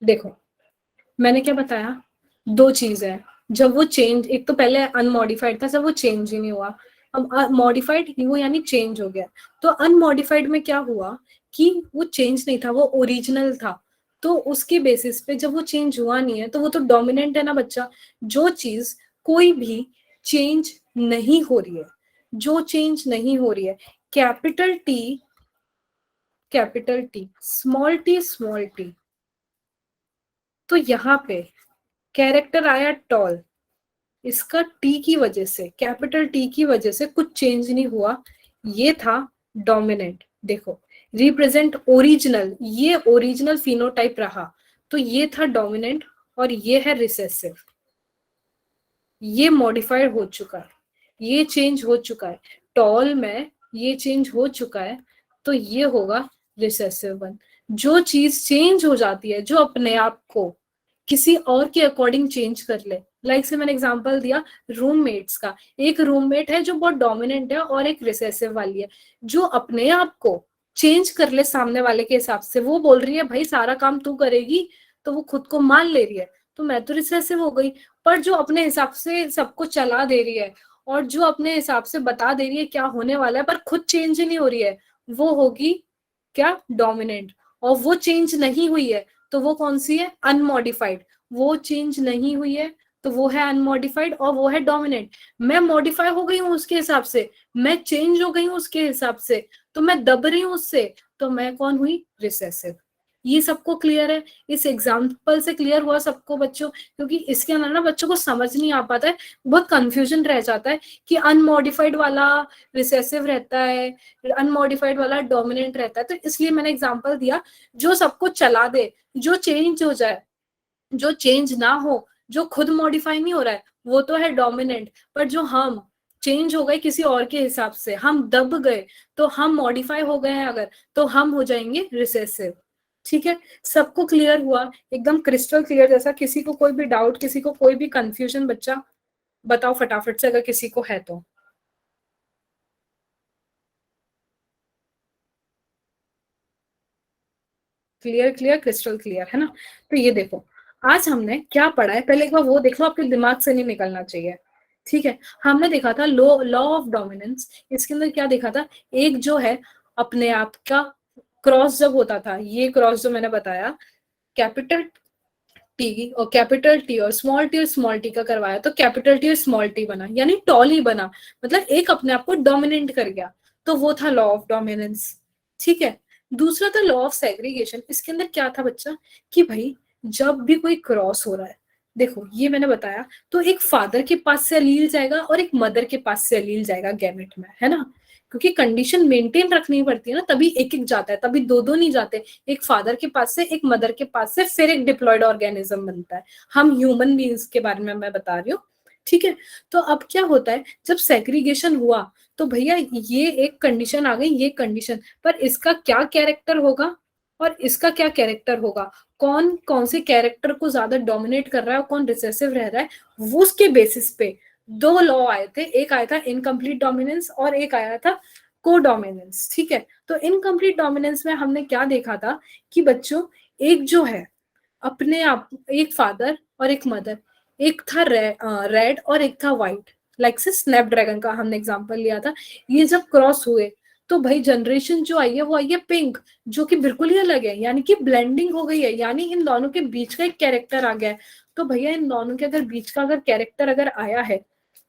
देखो, मैंने क्या बताया, 2 चीज है। जब वो चेंज, एक तो पहले अनमॉडिफाइड था, जब वो चेंज ही नहीं हुआ, अब मॉडिफाइड वो यानी चेंज हो गया। तो अनमॉडिफाइड में क्या हुआ, कि वो चेंज नहीं था, वो ओरिजिनल था, तो उसके बेसिस पे जब वो चेंज हुआ नहीं है तो वो तो डोमिनेंट है ना बच्चा। जो चीज कोई भी चेंज नहीं हो रही है, जो चेंज नहीं हो रही है, capital T capital T, small T, तो यहाँ पे कैरेक्टर आया टॉल, इसका टी की वजह से, कैपिटल टी की वजह से कुछ चेंज नहीं हुआ, ये था डोमिनेंट। देखो, रिप्रेजेंट ओरिजिनल, ये ओरिजिनल फिनोटाइप रहा, तो ये था डोमिनेंट, और ये है रिसेसिव, ये मॉडिफाइड हो चुका है, ये चेंज हो चुका है, टॉल में ये चेंज हो चुका है, तो ये होगा रिसेसिव वन। जो चीज चेंज हो जाती है, जो अपने आप को किसी और के अकॉर्डिंग चेंज कर ले, लाइक से मैंने एग्जांपल दिया रूममेट्स का, एक रूममेट है जो बहुत डोमिनेंट है और एक रिसेसिव वाली है, जो अपने आप को चेंज कर ले सामने वाले के हिसाब से, वो बोल रही है भाई सारा काम तू करेगी, तो वो खुद को मान ले रही है, तो मैं तो रिसेसिव हो गई। पर जो अपने हिसाब से सबको चला दे रही है और जो अपने हिसाब से बता दे रही है क्या होने वाला है पर खुद चेंज ही नहीं हो रही है, वो होगी क्या, डोमिनेंट। और वो चेंज नहीं हुई है तो वो कौन सी है, अनमॉडिफाइड। वो चेंज नहीं हुई है तो वो है अनमॉडिफाइड और वो है डोमिनेंट। मैं मॉडिफाई हो गई हूँ उसके हिसाब से, मैं चेंज हो गई हूँ उसके हिसाब से, तो मैं दब रही हूँ उससे, तो मैं कौन हुई, रिसेसिव। ये सबको क्लियर है, इस एग्जाम्पल से क्लियर हुआ सबको बच्चों? क्योंकि इसके अंदर ना बच्चों को समझ नहीं आ पाता है, बहुत कंफ्यूजन रह जाता है कि अनमॉडिफाइड वाला रिसेसिव रहता है, अनमॉडिफाइड वाला डोमिनेंट रहता है। तो इसलिए मैंने एग्जाम्पल दिया जो सबको चला दे, जो चेंज हो जाए, जो चेंज ना हो, जो खुद मॉडिफाई नहीं हो रहा है, वो तो है डोमिनेंट। पर जो हम चेंज हो गए किसी और के हिसाब से, हम दब गए, तो हम मॉडिफाई हो गए हैं अगर, तो हम हो जाएंगे रिसेसिव। ठीक है, सबको क्लियर हुआ, एकदम क्रिस्टल क्लियर जैसा? किसी को कोई भी डाउट, किसी को कोई भी कंफ्यूजन बच्चा बताओ फटाफट से, अगर किसी को है तो। क्लियर क्लियर क्रिस्टल क्लियर है ना? तो ये देखो, आज हमने क्या पढ़ा है, पहले एक बार वो देख लो, आपके दिमाग से नहीं निकलना चाहिए। ठीक है, हमने देखा था लॉ ऑफ डोमिनेंस। इसके अंदर क्या देखा था, एक जो है अपने आप का क्रॉस जब होता था, ये क्रॉस जो मैंने बताया, कैपिटल टी और कैपिटल टी और स्मॉल टी का करवाया, तो कैपिटल टी और स्मॉल टी बना, यानी टॉल ही बना, मतलब एक अपने आप को डोमिनेंट कर गया। तो वो था लॉ ऑफ डोमिनेंस। ठीक है, दूसरा था लॉ ऑफ सेग्रीगेशन। इसके अंदर क्या था बच्चा, कि भाई जब भी कोई क्रॉस हो रहा है, देखो ये मैंने बताया, तो एक फादर के पास से अलील जाएगा और एक मदर के पास से अलील जाएगा गैमेट में, है ना? क्योंकि कंडीशन मेंटेन रखनी पड़ती है ना, तभी एक एक जाता है, तभी दो दो नहीं जाते। एक फादर के पास से, एक मदर के पास से, फिर एक डिप्लॉयड ऑर्गेनिज्म बनता है। हम ह्यूमन बींग्स के बारे में मैं बता रही हूँ। ठीक है, तो अब क्या होता है, जब सेग्रीगेशन हुआ तो भैया ये एक कंडीशन आ गई, ये कंडीशन, पर इसका क्या कैरेक्टर होगा और इसका क्या कैरेक्टर होगा, कौन कौन से कैरेक्टर को ज्यादा डोमिनेट कर रहा है और कौन रिसेसिव रह रहा है, वो उसके बेसिस पे दो लॉ आए थे। एक आया था इनकम्प्लीट डोमिनेंस और एक आया था को डोमिनेंस। ठीक है, तो इनकम्प्लीट डोमिनेंस में हमने क्या देखा था, कि बच्चों एक जो है अपने आप, एक फादर और एक मदर, एक था रेड और एक था व्हाइट, लाइक से स्नैपड्रैगन का हमने एग्जांपल लिया था। ये जब क्रॉस हुए तो भाई जनरेशन जो आई है वो आई है पिंक, जो कि बिल्कुल ही अलग है, यानी कि ब्लेंडिंग हो गई है, यानी इन दोनों के बीच का एक कैरेक्टर आ गया है। तो भैया इन दोनों के अगर बीच का अगर कैरेक्टर अगर आया है,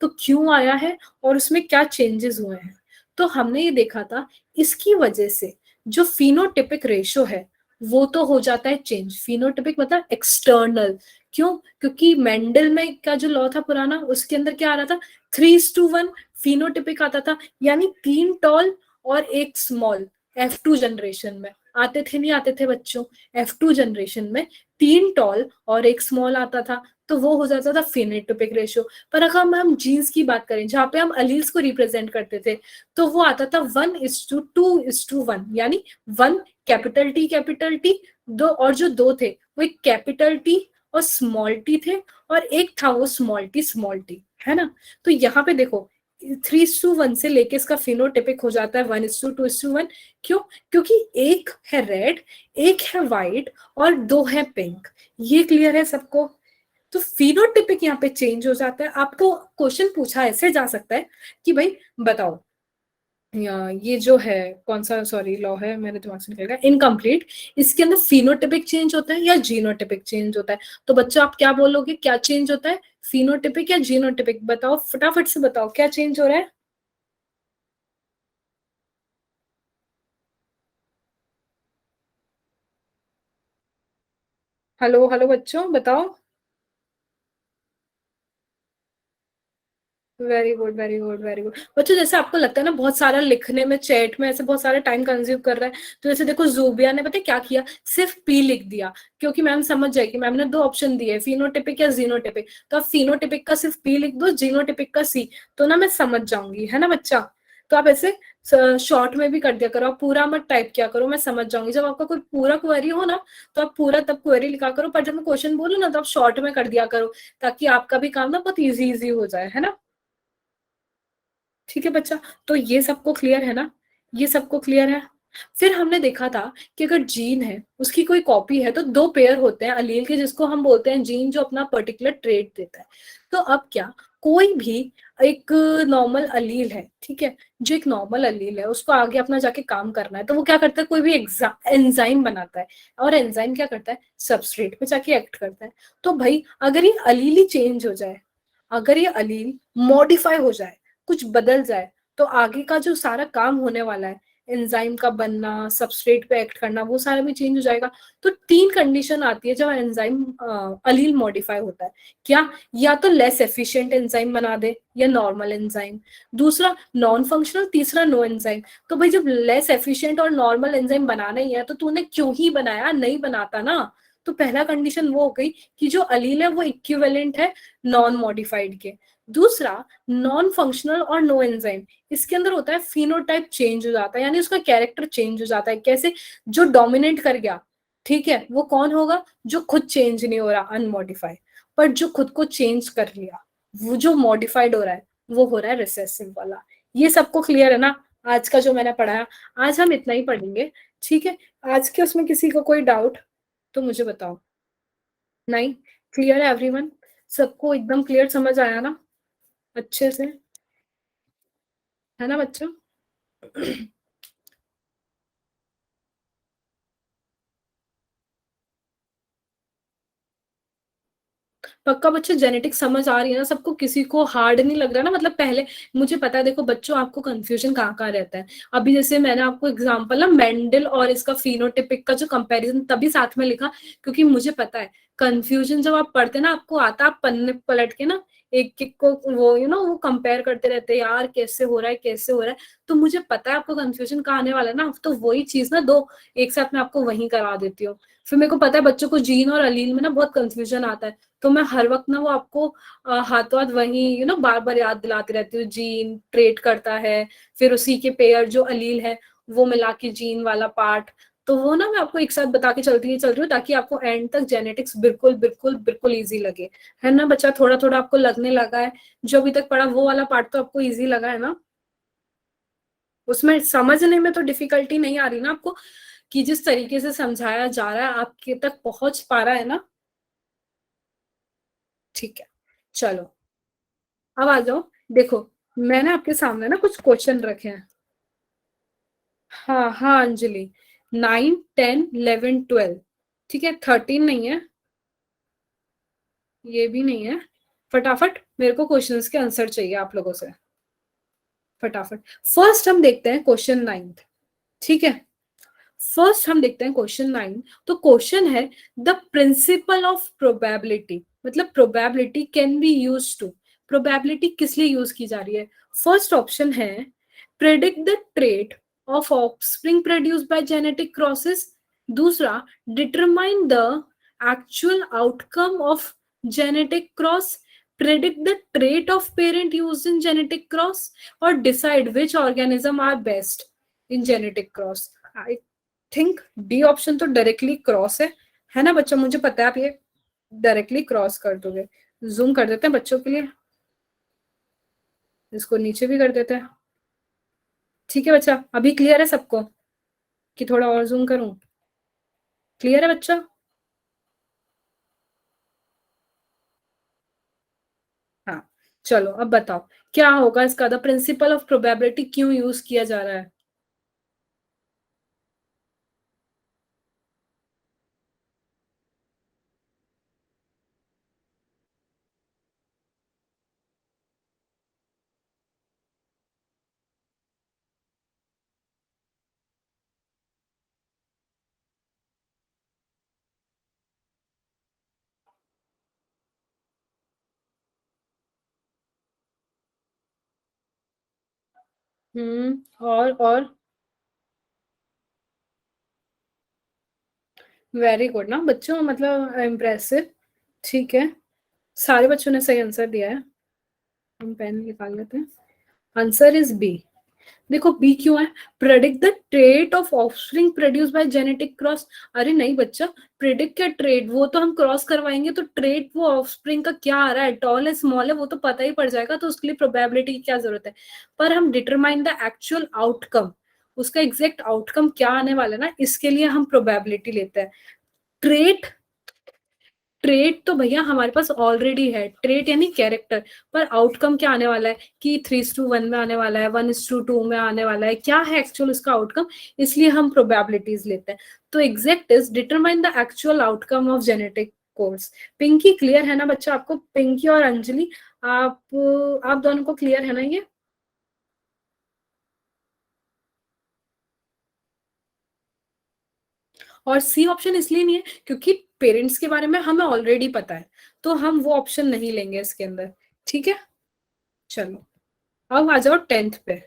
तो क्यों आया है और उसमें क्या चेंजेस हुए हैं? तो हमने ये देखा था, इसकी वजह से जो फिनोटिपिक रेशो है वो तो हो जाता है चेंज। फिनोटिपिक मतलब एक्सटर्नल। क्यों? क्योंकि मेंडल में का जो लॉ था पुराना, उसके अंदर क्या आ रहा था, 3:1 फिनोटिपिक आता था, यानी 3 टॉल और 1 स्मॉल। F2 जनरेशन में आते थे, नहीं आते थे बच्चों? F2 जनरेशन में 3 टॉल और 1 स्मॉल आता था, तो वो हो जाता था फिनोटिपिक रेशियो। पर अगर हम जीन्स की बात करें, जहां पे हम अलील्स को रिप्रेजेंट करते थे, तो वो आता था 1:2:1, यानी 1 कैपिटल टी, दो और जो दो थे वो एक कैपिटल टी और स्मॉल टी थे, और एक था वो स्मॉल टी, है ना? तो यहाँ पे देखो 3:1 से लेके इसका फिनोटिपिक हो जाता है 1:2:1। क्यों? क्योंकि एक है रेड, एक है व्हाइट और दो है पिंक। ये क्लियर है सबको? तो फिनोटिपिक यहाँ पे चेंज हो जाता है। आपको क्वेश्चन पूछा ऐसे जा सकता है कि भाई बताओ, ये जो है कौन सा, सॉरी लॉ है मेरे दिमाग से निकल गया, इनकम्प्लीट, इसके अंदर फिनोटिपिक चेंज होता है या जीनोटिपिक चेंज होता है? तो बच्चों आप क्या बोलोगे, क्या चेंज होता है, फिनोटिपिक या जीनोटिपिक? बताओ फटाफट से बताओ, क्या चेंज हो रहा है? हेलो हेलो बच्चों बताओ। Very good very good very good बच्चों, जैसे आपको लगता है ना बहुत सारा लिखने में, चैट में ऐसे बहुत सारा टाइम कंज्यूम कर रहा है, तो जैसे देखो जूबिया ने पता है क्या किया, सिर्फ पी लिख दिया, क्योंकि मैम समझ जाएगी, मैम ने दो ऑप्शन दिए, फिनोटिपिक या जीनोटिपिक, तो आप फिनोटिपिक का सिर्फ पी लिख दो, जीनोटिपिक का सी, तो ना मैं समझ जाऊंगी, है ना बच्चा? तो आप ऐसे शॉर्ट में भी कर दिया करो, आप पूरा मत टाइप किया करो, मैं समझ जाऊंगी। जब आपका कोई पूरा क्वेरी हो ना, तो आप पूरा तब क्वेरी लिखा करो, पर जब मैं क्वेश्चन बोलूँ ना, तो आप शॉर्ट में कर दिया करो, ताकि आपका भी काम ना बहुत इजी इजी हो जाए, है ना? ठीक है बच्चा, तो ये सबको क्लियर है ना? ये सबको क्लियर है? फिर हमने देखा था कि अगर जीन है, उसकी कोई कॉपी है, तो दो पेयर होते हैं अलील के, जिसको हम बोलते हैं जीन, जो अपना पर्टिकुलर ट्रेट देता है। तो अब क्या, कोई भी एक नॉर्मल अलील है, ठीक है, जो एक नॉर्मल अलील है उसको आगे अपना जाके काम करना है, तो वो क्या करता है, कोई भी एंजाइम बनाता है, और एंजाइम क्या करता है, सबस्ट्रेट पे जाके एक्ट करता है। तो भाई अगर ये अलील ही चेंज हो जाए, अगर ये अलील मॉडिफाई हो जाए, कुछ बदल जाए, तो आगे का जो सारा काम होने वाला है, एंजाइम का बनना, सबस्ट्रेट पे एक्ट करना, वो सारा भी चेंज हो जाएगा। तो तीन कंडीशन आती है जब एंजाइम अलील मॉडिफाई होता है। क्या? या तो लेस एफिशिएंट एंजाइम बना दे, या नॉर्मल एंजाइम, दूसरा नॉन फंक्शनल, तीसरा नो एंजाइम। तो भाई जब लेस एफिशिएंट और नॉर्मल एंजाइम बनाना ही है, तो तूने क्यों ही बनाया, नहीं बनाता ना। तो पहला कंडीशन वो हो गई कि जो अलील है वो इक्विवेलेंट है नॉन मॉडिफाइड के। दूसरा, नॉन फंक्शनल और नो एंजाइम, इसके अंदर होता है फिनोटाइप चेंज हो जाता है, यानी उसका कैरेक्टर चेंज हो जाता है। कैसे? जो डोमिनेट कर गया, ठीक है, वो कौन होगा? जो खुद चेंज नहीं हो रहा, अनमॉडिफाइड, पर जो खुद को चेंज कर लिया, वो जो मॉडिफाइड हो रहा है, वो हो रहा है रिसेसिव वाला। ये सबको क्लियर है ना? आज का जो मैंने पढ़ाया, आज हम इतना ही पढ़ेंगे, ठीक है। आज के उसमें किसी को कोई डाउट तो मुझे बताओ। नहीं? क्लियर है एवरीवन? सबको एकदम क्लियर समझ आया ना, अच्छे से? है ना बच्चों? पक्का बच्चों जेनेटिक्स समझ आ रही है ना सबको? किसी को हार्ड नहीं लग रहा ना? मतलब पहले, मुझे पता है, देखो बच्चों आपको कंफ्यूजन कहाँ कहाँ रहता है। अभी जैसे मैंने आपको एग्जांपल ना मेंडल और इसका फिनोटिपिक का जो कंपैरिजन तभी साथ में लिखा, क्योंकि मुझे पता है कंफ्यूजन जब आप पढ़ते ना, आपको आता, आप पन्ने पलट के ना एक एक को वो वो कंपेयर करते रहते हैं, यार कैसे हो रहा है, कैसे हो रहा है। तो मुझे पता है आपको कंफ्यूजन कहाँ आने वाला है ना, तो वही चीज ना दो एक साथ मैं आपको वहीं करा देती हूँ। फिर मेरे को पता है बच्चों को जीन और अलील में ना बहुत कंफ्यूजन आता है, तो मैं हर वक्त ना वो आपको हाथों हाथ वही बार बार याद दिलाती रहती हूँ। जीन ट्रेट करता है, फिर उसी के पेयर जो अलील है वो मिला के जीन वाला पार्ट, तो वो ना मैं आपको एक साथ बता के चल रही हूँ, ताकि आपको एंड तक जेनेटिक्स बिल्कुल बिल्कुल बिल्कुल इजी लगे। है ना बच्चा? थोड़ा थोड़ा आपको लगने लगा है? जो अभी तक पढ़ा वो वाला पार्ट तो आपको इजी लगा है ना? उसमें समझने में तो डिफिकल्टी नहीं आ रही ना आपको, कि जिस तरीके से समझाया जा रहा है आपके तक पहुंच पा रहा है ना? ठीक है, चलो अब आ जाओ। देखो, मैंने आपके सामने ना कुछ क्वेश्चन रखे हैं। हाँ हाँ अंजलि, 9, 10, 11, 12, ठीक है, 13 नहीं है, ये भी नहीं है। फटाफट मेरे को क्वेश्चंस के आंसर चाहिए आप लोगों से, फटाफट। फर्स्ट हम देखते हैं क्वेश्चन 9, ठीक है। फर्स्ट हम देखते हैं क्वेश्चन 9। तो क्वेश्चन है, द प्रिंसिपल ऑफ प्रोबेबिलिटी, मतलब probability can be use to, probability किस लिए यूज की जा रही है? फर्स्ट ऑप्शन है, predict the trait of offspring produced by genetic crosses. दूसरा, determine the actual outcome of genetic cross, predict the trait of parent used in genetic cross, or decide which organism are best in genetic cross. I think D option तो directly cross है ना बच्चा? मुझे पता है आप ये directly cross कर दोगे। जूम कर देते हैं बच्चों के लिए, इसको नीचे भी कर देते हैं। ठीक है बच्चा, अभी क्लियर है सबको कि थोड़ा और जूम करूं? क्लियर है बच्चा? हाँ, चलो अब बताओ क्या होगा इसका, द प्रिंसिपल ऑफ प्रोबेबिलिटी क्यों यूज किया जा रहा है? और वेरी गुड ना बच्चों, मतलब इम्प्रेसिव। ठीक है, सारे बच्चों ने सही आंसर दिया है। हम पेन निकाल लेते हैं। Answer is B. देखो बी क्यों है? Predict the trait of offspring produce by genetic cross. अरे नहीं बच्चा, प्रेडिक्ट क्या ट्रेट, वो तो हम क्रॉस करवाएंगे तो ट्रेट वो ऑफस्प्रिंग का क्या आ रहा है, टॉल है स्मॉल है, वो तो पता ही पड़ जाएगा, तो उसके लिए प्रोबेबिलिटी की क्या जरूरत है? पर हम डिटरमाइन द एक्चुअल आउटकम, उसका एग्जैक्ट आउटकम क्या आने वाला है ना, इसके लिए हम प्रोबेबिलिटी लेते हैं। ट्रेट ट्रेट तो भैया हमारे पास ऑलरेडी है, ट्रेट यानी कैरेक्टर, पर आउटकम क्या आने वाला है कि 3:1 में आने वाला है, 1:2 में आने वाला है, क्या है एक्चुअल उसका आउटकम, इसलिए हम प्रोबेबिलिटीज लेते हैं। तो exact is determine the actual outcome of genetic course. Pinky clear है ना बच्चा आपको? पिंकी और अंजलि, आप दोनों को क्लियर है ना ये? और सी ऑप्शन इसलिए नहीं है क्योंकि पेरेंट्स के बारे में हमें ऑलरेडी पता है, तो हम वो ऑप्शन नहीं लेंगे इसके अंदर। ठीक है, चलो अब आ जाओ 10th पे।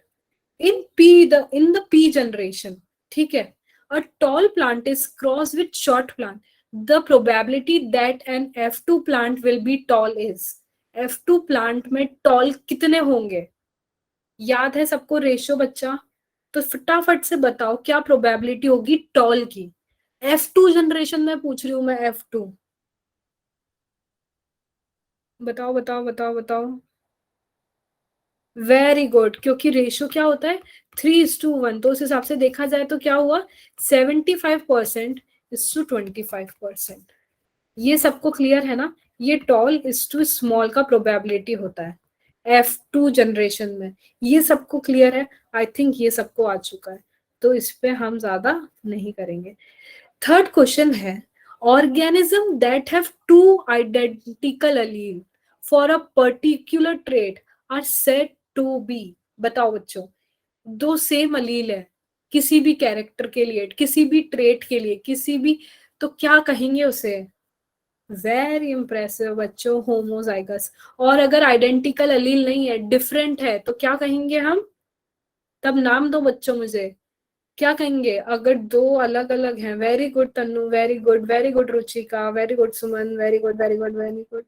इन द पी जनरेशन, ठीक है, a tall plant is cross with short plant, the probability that an F2 plant will be tall is. F2 plant में टॉल कितने होंगे? याद है सबको रेशियो बच्चा? तो फटाफट से बताओ क्या प्रोबेबिलिटी होगी टॉल की? F2 जनरेशन में पूछ रही हूँ मैं, F2। बताओ बताओ बताओ बताओ। वेरी गुड, क्योंकि रेशियो क्या होता है? 3:1, तो उस हिसाब से देखा जाए तो क्या हुआ? 75% is to 25%। ये सबको क्लियर है ना? ये टॉल इज टू स्मॉल का प्रोबेबिलिटी होता है F2 जनरेशन में। ये सबको क्लियर है? आई थिंक ये सबको आ चुका है, तो इस पे हम ज्यादा नहीं करेंगे। थर्ड क्वेश्चन है, organism that have two identical allele for a particular trait are said to be. बताओ बच्चों, दो सेम अलील है किसी भी कैरेक्टर के लिए, किसी भी ट्रेट के लिए, किसी भी, तो क्या कहेंगे उसे? वेरी इंप्रेसिव बच्चों, होमोजाइगस। और अगर आइडेंटिकल अलील नहीं है, डिफरेंट है, तो क्या कहेंगे हम? तब नाम दो बच्चों मुझे, क्या कहेंगे अगर दो अलग अलग हैं? Very good Tannu, very good Ruchika, very good Suman, very good very good very good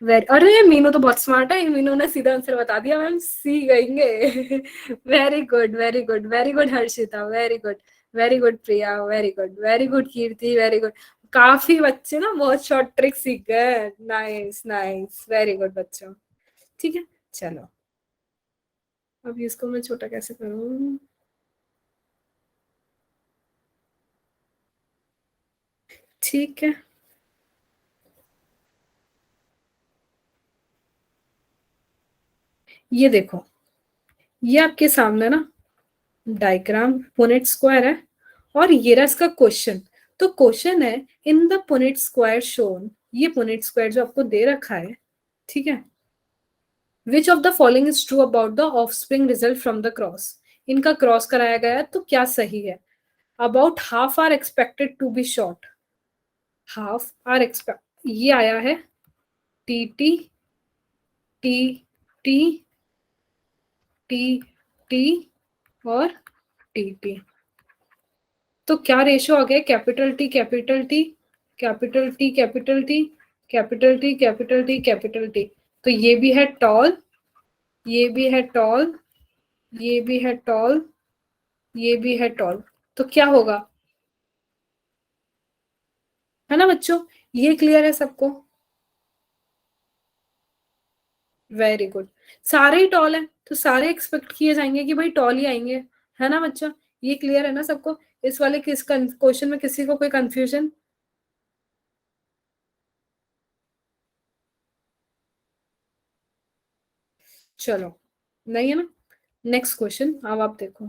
very, अरे मीनू तो बहुत स्मार्ट है, मीनू ने सीधा आंसर बता दिया, मैम सी कहेंगे। Very good very good very good Harshita, very good Priya, very good Kirti, very good. काफी बच्चे ना बहुत शॉर्ट ट्रिक सीख गए, नाइस नाइस, वेरी गुड बच्चों। ठीक है, चलो अब इसको मैं छोटा कैसे करूं? ठीक है, ये देखो, ये आपके सामने ना डायग्राम पुनेट स्क्वायर है, और ये रहा इसका क्वेश्चन। तो क्वेश्चन है, in the Punnett square shown, ये पुनेट स्क्वायर जो आपको दे रखा है, ठीक है, which of the following is true about the offspring result from the cross. इनका क्रॉस कराया गया है, तो क्या सही है? About half are expected to be short, half are expect, ये आया है T T T T T T और टी टी। तो क्या रेशियो आ गया? Capital T capital T capital T capital T capital T capital T capital T. तो ये भी है टॉल, ये भी है टॉल, ये भी है टॉल, ये भी है टॉल, तो क्या होगा? है ना बच्चों? ये क्लियर है सबको? Very good. सारे ही टॉल हैं, तो सारे एक्सपेक्ट किए जाएंगे कि भाई टॉल ही आएंगे। है ना बच्चा? ये क्लियर है ना सबको? इस वाले किस क्वेश्चन में किसी को कोई कंफ्यूजन? चलो, नहीं है ना? नेक्स्ट क्वेश्चन अब आप देखो।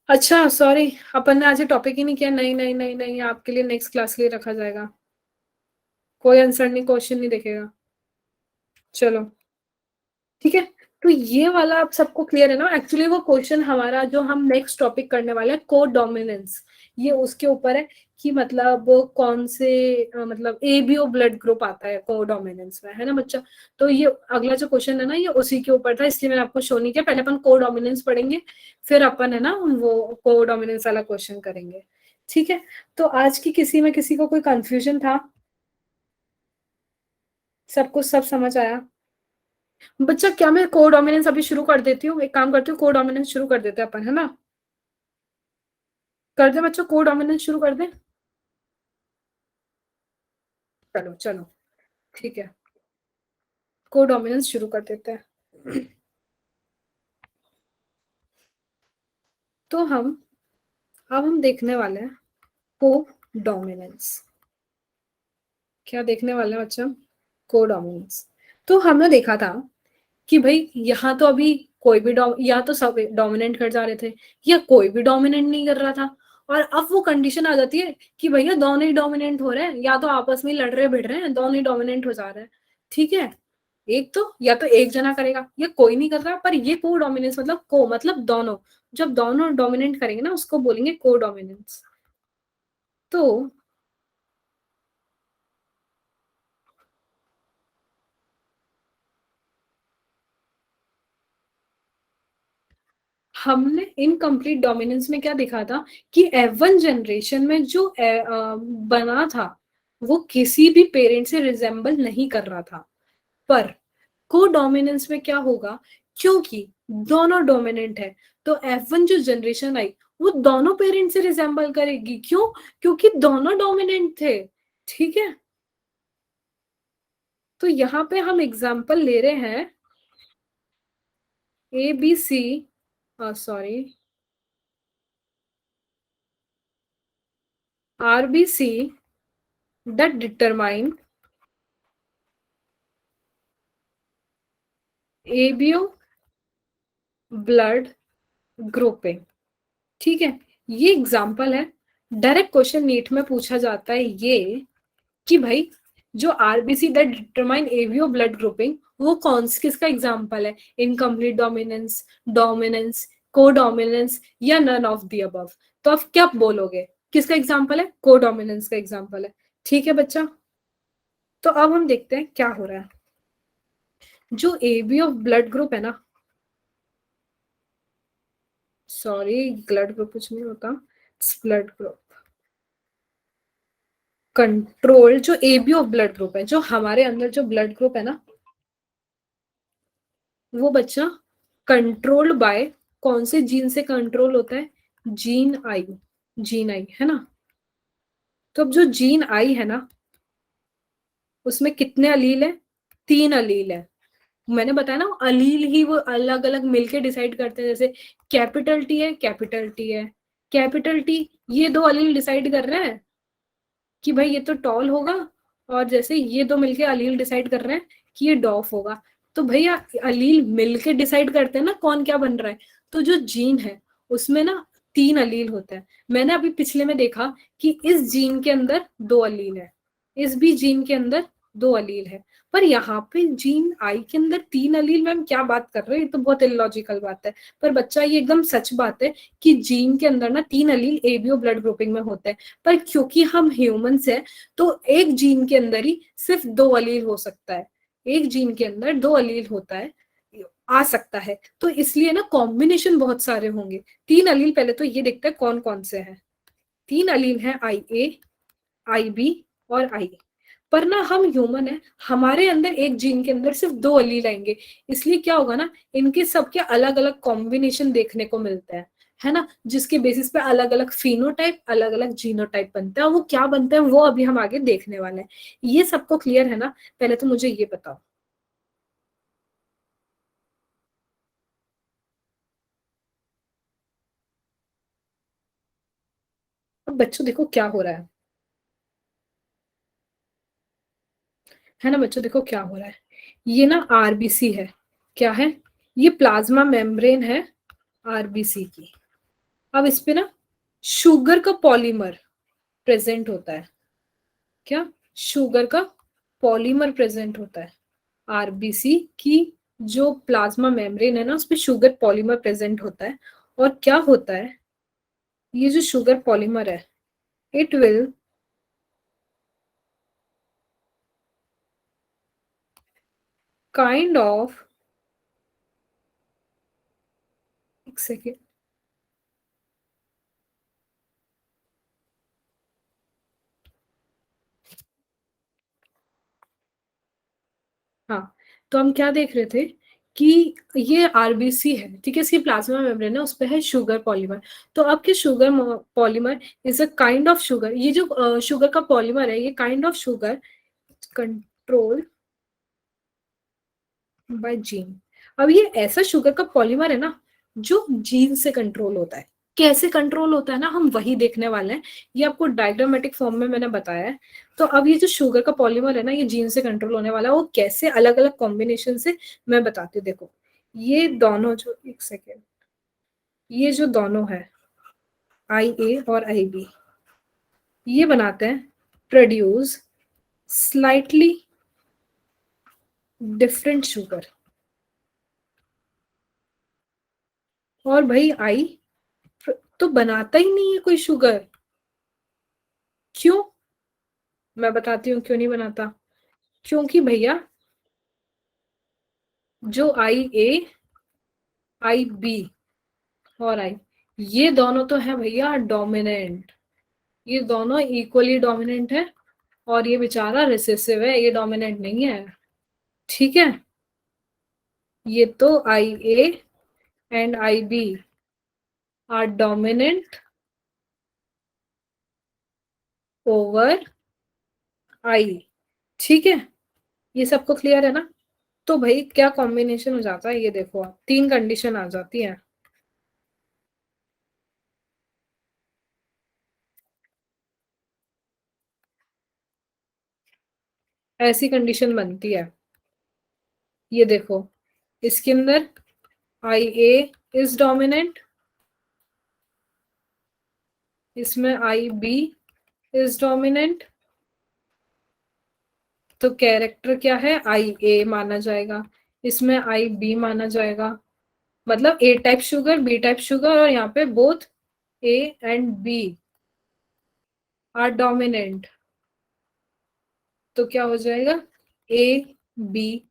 अच्छा सॉरी, अपन ने आज ये टॉपिक ही नहीं किया। नहीं नहीं नहीं नहीं, आपके लिए नेक्स्ट क्लास के लिए रखा जाएगा। कोई आंसर नहीं, क्वेश्चन नहीं देखेगा। चलो ठीक है। तो ये वाला आप सबको क्लियर है ना? एक्चुअली वो क्वेश्चन हमारा जो हम नेक्स्ट टॉपिक करने वाले हैं, को डोमिनेंस, ये उसके ऊपर है कि मतलब कौन से मतलब एबीओ ब्लड ग्रुप आता है को डोमिनेंस में, है ना बच्चा? तो ये अगला जो क्वेश्चन है ना, ये उसी के ऊपर था, इसलिए मैंने आपको शो नहीं किया। पहले अपन को डोमिनेंस पढ़ेंगे, फिर अपन है ना वो को डोमिनेंस वाला क्वेश्चन करेंगे। ठीक है, तो आज की किसी में किसी को कोई कंफ्यूजन था? सब कुछ सब समझ आया? बच्चा क्या मैं को डोमिनेंस अभी शुरू कर देती हूँ, एक काम करती हूँ, को डोमिनेंस शुरू कर देते हैं अपन, है ना? कर दे बच्चों, को डोमिनेंस शुरू कर दे। चलो चलो, ठीक है, को डोमिनेंस शुरू कर देते हैं। तो अब हम देखने वाले हैं को डोमिनेंस। क्या देखने वाले हैं बच्चा? को डोमिनेंस। तो हमने देखा था कि भाई यहाँ तो अभी कोई भी या तो सब डोमिनेंट कर जा रहे थे या कोई भी डोमिनेंट नहीं कर रहा था। और अब वो कंडीशन आ जाती है कि भैया दोनों ही डोमिनेंट हो रहे हैं, या तो आपस में लड़ रहे भिड़ रहे हैं, दोनों ही डोमिनेंट हो जा रहे हैं। ठीक है, एक तो या तो एक जना करेगा या कोई नहीं कर रहा, पर ये को डोमिनेंस मतलब को मतलब दोनों, जब दोनों डोमिनेंट करेंगे ना उसको बोलेंगे को डोमिनेंस। तो हमने इनकम्प्लीट डोमिनेंस में क्या देखा था कि F1 जनरेशन में जो बना था वो किसी भी पेरेंट से रिजेंबल नहीं कर रहा था। पर को डोमिनेंस में क्या होगा, क्योंकि दोनों डोमिनेंट है तो F1 जो जनरेशन आई वो दोनों पेरेंट से रिजेंबल करेगी। क्यों? क्योंकि दोनों डोमिनेंट थे। ठीक है, तो यहाँ पे हम एग्जाम्पल ले रहे हैं A B C, sorry, R B C that determine ABO blood grouping. ठीक है, ये एग्जाम्पल है। डायरेक्ट क्वेश्चन नीट में पूछा जाता है ये कि भाई जो RBC that determine ABO blood grouping वो कौन किसका एग्जाम्पल है? Incomplete dominance, dominance, codominance या नन ऑफ द अबव। तो आप क्या बोलोगे, किसका एग्जाम्पल है? को डोमिनेंस का एग्जाम्पल है। ठीक है बच्चा, तो अब हम देखते हैं क्या हो रहा है। जो एबी ऑफ ब्लड ग्रुप है ना, सॉरी ब्लड ग्रुप कुछ नहीं होता, ब्लड ग्रुप कंट्रोल, जो एबी ऑफ ब्लड ग्रुप है, जो हमारे अंदर जो ब्लड ग्रुप है ना, वो बच्चा कंट्रोल्ड बाय कौन से जीन से कंट्रोल होता है? Gene I. जीन आई है ना। तो अब जो जीन आई है ना उसमें कितने अलील है? 3 अलील है। मैंने बताया ना अलील ही वो अलग अलग मिलके डिसाइड करते हैं। जैसे कैपिटल टी है, कैपिटल टी है, कैपिटल टी, ये 2 अलील डिसाइड कर रहे हैं कि भाई ये तो टॉल होगा, और जैसे ये 2 मिलके अलील डिसाइड कर रहे हैं कि ये डॉफ होगा। तो भैया अलील मिलके डिसाइड करते हैं ना कौन क्या बन रहा है। तो जो जीन है उसमें ना 3 अलील होता है। मैंने अभी पिछले में देखा कि इस जीन के अंदर 2 अलील है, इस भी जीन के अंदर 2 अलील है, पर यहाँ पे जीन आई के अंदर 3 अलील। मैम क्या बात कर रहे हैं, ये तो बहुत इलॉजिकल बात है। पर बच्चा ये एकदम सच बात है कि जीन के अंदर ना 3 अलील एबीओ ब्लड ग्रुपिंग में होते हैं। पर क्योंकि हम ह्यूमंस हैं तो एक जीन के अंदर ही सिर्फ 2 अलील हो सकता है, एक जीन के अंदर 2 अलील होता है, आ सकता है। तो इसलिए ना कॉम्बिनेशन बहुत सारे होंगे। 3 अलील पहले तो ये देखते हैं कौन कौन से हैं। 3 अलील हैं आई ए, आई बी और आई। पर ना हम ह्यूमन है, हमारे अंदर एक जीन के अंदर सिर्फ 2 अलील आएंगे। इसलिए क्या होगा ना, इनके सबके अलग अलग कॉम्बिनेशन देखने को मिलते हैं, है ना, जिसके बेसिस पे अलग अलग फिनोटाइप, अलग अलग जीनोटाइप बनता है। वो क्या बनते हैं वो अभी हम आगे देखने वाले हैं। ये सबको क्लियर है ना? पहले तो मुझे ये बताओ। अब बच्चों देखो क्या हो रहा है ना बच्चों देखो क्या हो रहा है। ये ना आरबीसी है, क्या है? ये प्लाज्मा मेम्ब्रेन है आरबीसी की। अब इस पे ना शुगर का पॉलीमर प्रेजेंट होता है। क्या? शुगर का पॉलीमर प्रेजेंट होता है आरबीसी की। जो प्लाज्मा मेम्ब्रेन है ना उसपे शुगर पॉलीमर प्रेजेंट होता है। और क्या होता है, ये जो शुगर पॉलीमर है इट विल काइंड ऑफ, एक सेकेंड, हाँ, तो हम क्या देख रहे थे कि ये आरबीसी है, ठीक है, इसकी प्लाज्मा मेम्ब्रेन है, उस पे है शुगर पॉलीमर। तो अब के sugar polymer is a kind of sugar. ये जो शुगर का पॉलीमर है ये kind of sugar control by gene. अब ये ऐसा शुगर का पॉलीमर है ना जो जीन से कंट्रोल होता है। कैसे कंट्रोल होता है ना, हम वही देखने वाले हैं। ये आपको डायग्रामेटिक फॉर्म में मैंने बताया है। तो अब ये जो शुगर का पॉलीमर है ना, ये जीन से कंट्रोल होने वाला है। वो कैसे, अलग अलग कॉम्बिनेशन से मैं बताती हूँ। देखो ये दोनों जो, एक सेकेंड, ये जो दोनों है आई ए और आई बी, ये बनाते हैं, प्रोड्यूस स्लाइटली डिफरेंट शुगर। और भाई आई तो बनाता ही नहीं है कोई शुगर। क्यों? मैं बताती हूँ क्यों नहीं बनाता। क्योंकि भैया जो आई ए, आई बी और आई, ये दोनों तो है भैया डोमिनेंट। ये दोनों इक्वली डोमिनेंट है। और ये बेचारा रिसेसिव है, ये डोमिनेंट नहीं है। ठीक है, ये तो I A and I B are dominant over I. ठीक है, ये सबको क्लियर है ना। तो भाई क्या कॉम्बिनेशन हो जाता है, ये देखो आप, तीन कंडीशन आ जाती है। ऐसी कंडीशन बनती है, ये देखो, इसके अंदर आई ए इज डोमिनेंट, इसमें आई बी इज डोमिनेंट। तो कैरेक्टर क्या है, आई ए माना जाएगा, इसमें आई बी माना जाएगा। मतलब A type sugar, B type sugar, और यहाँ पे both A and B are dominant. तो क्या हो जाएगा, ए बी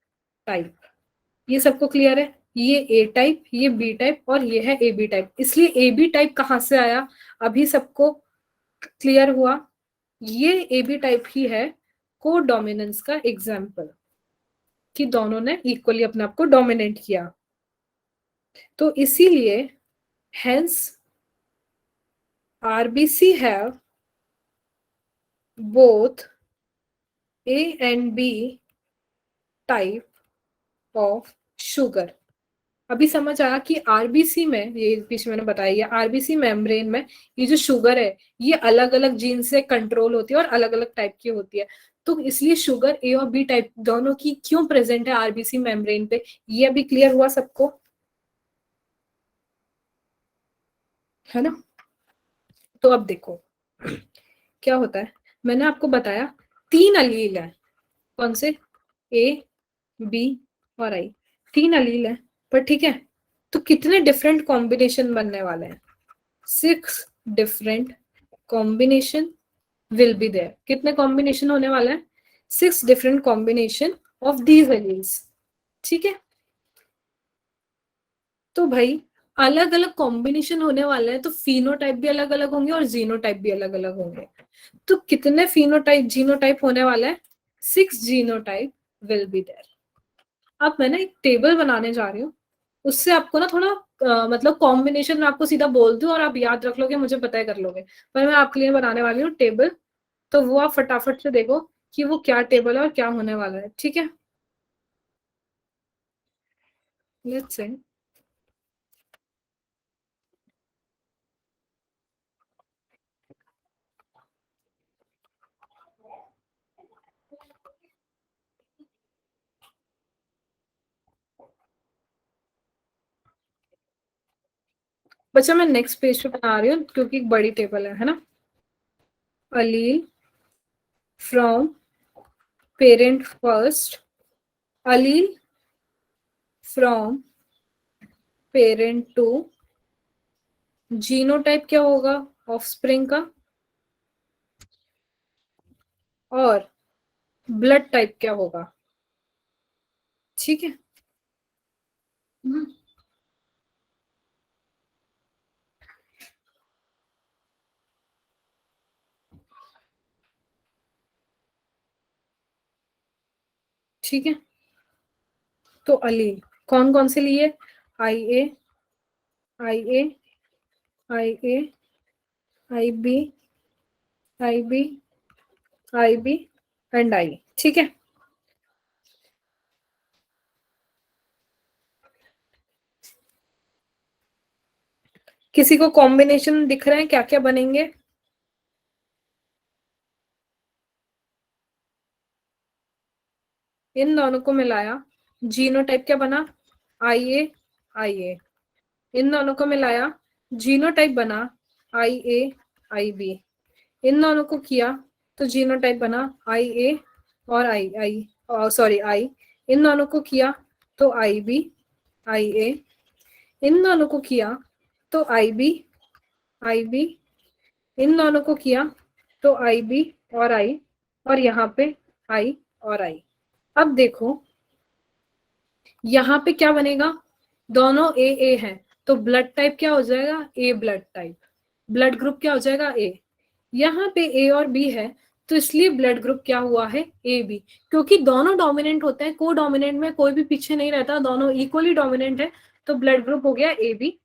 टाइप। ये सबको क्लियर है। ये ए टाइप, ये बी टाइप, और ये है ए बी टाइप। इसलिए ए बी टाइप कहाँ से आया, अभी सबको क्लियर हुआ। ये ए बी टाइप ही है को डोमिनेंस का एग्जाम्पल, कि दोनों ने इक्वली अपने आप को डोमिनेट किया। तो इसीलिए hence RBC have both A and B type of sugar. अभी समझ आया कि आरबीसी में, ये पीछे मैंने बताया, ये आरबीसी मेम्ब्रेन में ये जो शुगर है, ये अलग अलग जीन से कंट्रोल होती है और अलग अलग टाइप की होती है। तो इसलिए शुगर ए और बी टाइप दोनों की क्यों प्रेजेंट है आरबीसी मेम्ब्रेन पे, ये अभी क्लियर हुआ सबको, है ना। तो अब देखो क्या होता है, मैंने आपको बताया तीन अलील है। कौन से, ए बी और आई, तीन अलील है। पर ठीक है, तो कितने डिफरेंट कॉम्बिनेशन बनने वाले हैं, 6 different combination will be there. कितने कॉम्बिनेशन होने वाले हैं, 6 different combination of these alleles. ठीक है, तो भाई अलग अलग कॉम्बिनेशन होने वाले हैं, तो फिनोटाइप भी अलग अलग होंगे और जीनोटाइप भी अलग अलग होंगे। तो कितने फिनोटाइप जीनोटाइप होने वाला है, 6 जीनोटाइप विल बी देयर। अब मैं ना एक टेबल बनाने जा रही हूँ, उससे आपको ना थोड़ा मतलब कॉम्बिनेशन में आपको सीधा बोल दूं और आप याद रख लोगे, मुझे पता है कर लोगे। पर मैं आपके लिए बनाने वाली हूँ टेबल, तो वो आप फटाफट से देखो कि वो क्या टेबल है और क्या होने वाला है। ठीक है, लेट्स से, बच्चा मैं नेक्स्ट पेज पे बना रही हूँ क्योंकि एक बड़ी टेबल है ना। Allele from parent first, allele from parent two, genotype क्या होगा ऑफस्प्रिंग का, और ब्लड टाइप क्या होगा। ठीक है, ठीक है। तो अलील कौन कौन से लिए, I A, I A, I A, I B, I B, I B and I. ठीक है, किसी को कॉम्बिनेशन दिख रहे हैं क्या क्या बनेंगे? इन दोनों को मिलाया, जीनोटाइप क्या बना? आई ए आई ए। इन दोनों को मिलाया, जीनोटाइप बना आई ए आई बी। इन दोनों को किया तो जीनोटाइप बना आई ए और आई आई, सॉरी आई। इन दोनों को किया तो आई बी आई ए। इन दोनों को किया तो आई बी आई बी। इन दोनों को किया तो आई बी और आई, और यहाँ पे आई और आई। अब देखो यहाँ पे क्या बनेगा, दोनों ए ए है तो ब्लड टाइप क्या हो जाएगा? ए ब्लड टाइप। ब्लड ग्रुप क्या हो जाएगा? ए। यहाँ पे ए और बी है तो इसलिए ब्लड ग्रुप क्या हुआ है? A B. क्योंकि दोनों डोमिनेंट होते हैं, को डोमिनेंट में कोई भी पीछे नहीं रहता, दोनों इक्वली डोमिनेंट है, तो ब्लड ग्रुप हो गया ए बी।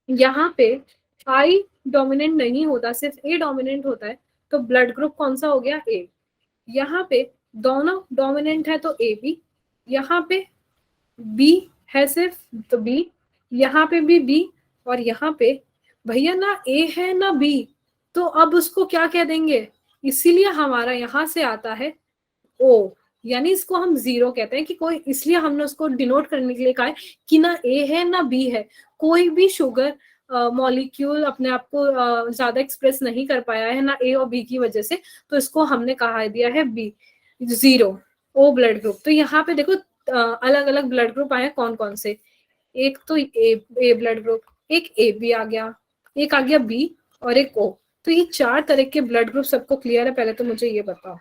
यहाँ पे आई डोमिनेंट नहीं होता, सिर्फ ए डोमिनेंट होता है, तो ब्लड ग्रुप कौन सा हो गया? ए। यहाँ पे दोनों डोमिनेंट है तो ए बी। यहाँ पे बी है सिर्फ तो बी। यहाँ पे भी बी, और यहाँ पे भैया ना ए है ना बी, तो अब उसको क्या कह देंगे? इसीलिए हमारा यहाँ से आता है ओ, यानी इसको हम जीरो कहते हैं कि कोई, इसलिए हमने उसको डिनोट करने के लिए कहा है कि ना ए है ना बी है। कोई भी शुगर मॉलिक्यूल अपने आप को ज्यादा एक्सप्रेस नहीं कर पाया है ना ए और बी की वजह से, तो इसको हमने कहा दिया है B, zero, O blood group. तो यहाँ पे देखो अलग अलग ब्लड ग्रुप आए, कौन कौन से? एक तो ए ब्लड ग्रुप, एक ए बी आ गया, एक आ गया बी, और एक ओ। तो ये 4 तरह के ब्लड ग्रुप सबको क्लियर है? पहले तो मुझे ये बताओ,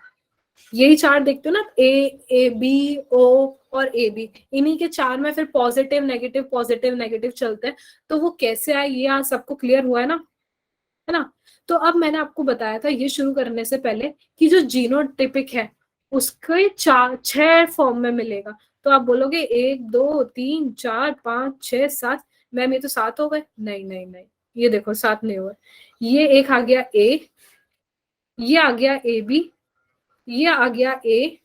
यही 4 देखते हो ना, ए बी ओ और ए बी, इन्हीं के 4 में फिर पॉजिटिव नेगेटिव चलते हैं। तो वो कैसे आए ये यहाँ सबको क्लियर हुआ है ना? तो अब मैंने आपको बताया था ये शुरू करने से पहले कि जो जीनोटिपिक है उसके 6 फॉर्म में मिलेगा। तो आप बोलोगे 1 2 3 4 5 6 7, मैम ये तो 7 हो गए। नहीं नहीं नहीं, ये देखो 7 नहीं हुए। ये एक आ गया ए, ये आ गया ए बी, ये आ गया ए,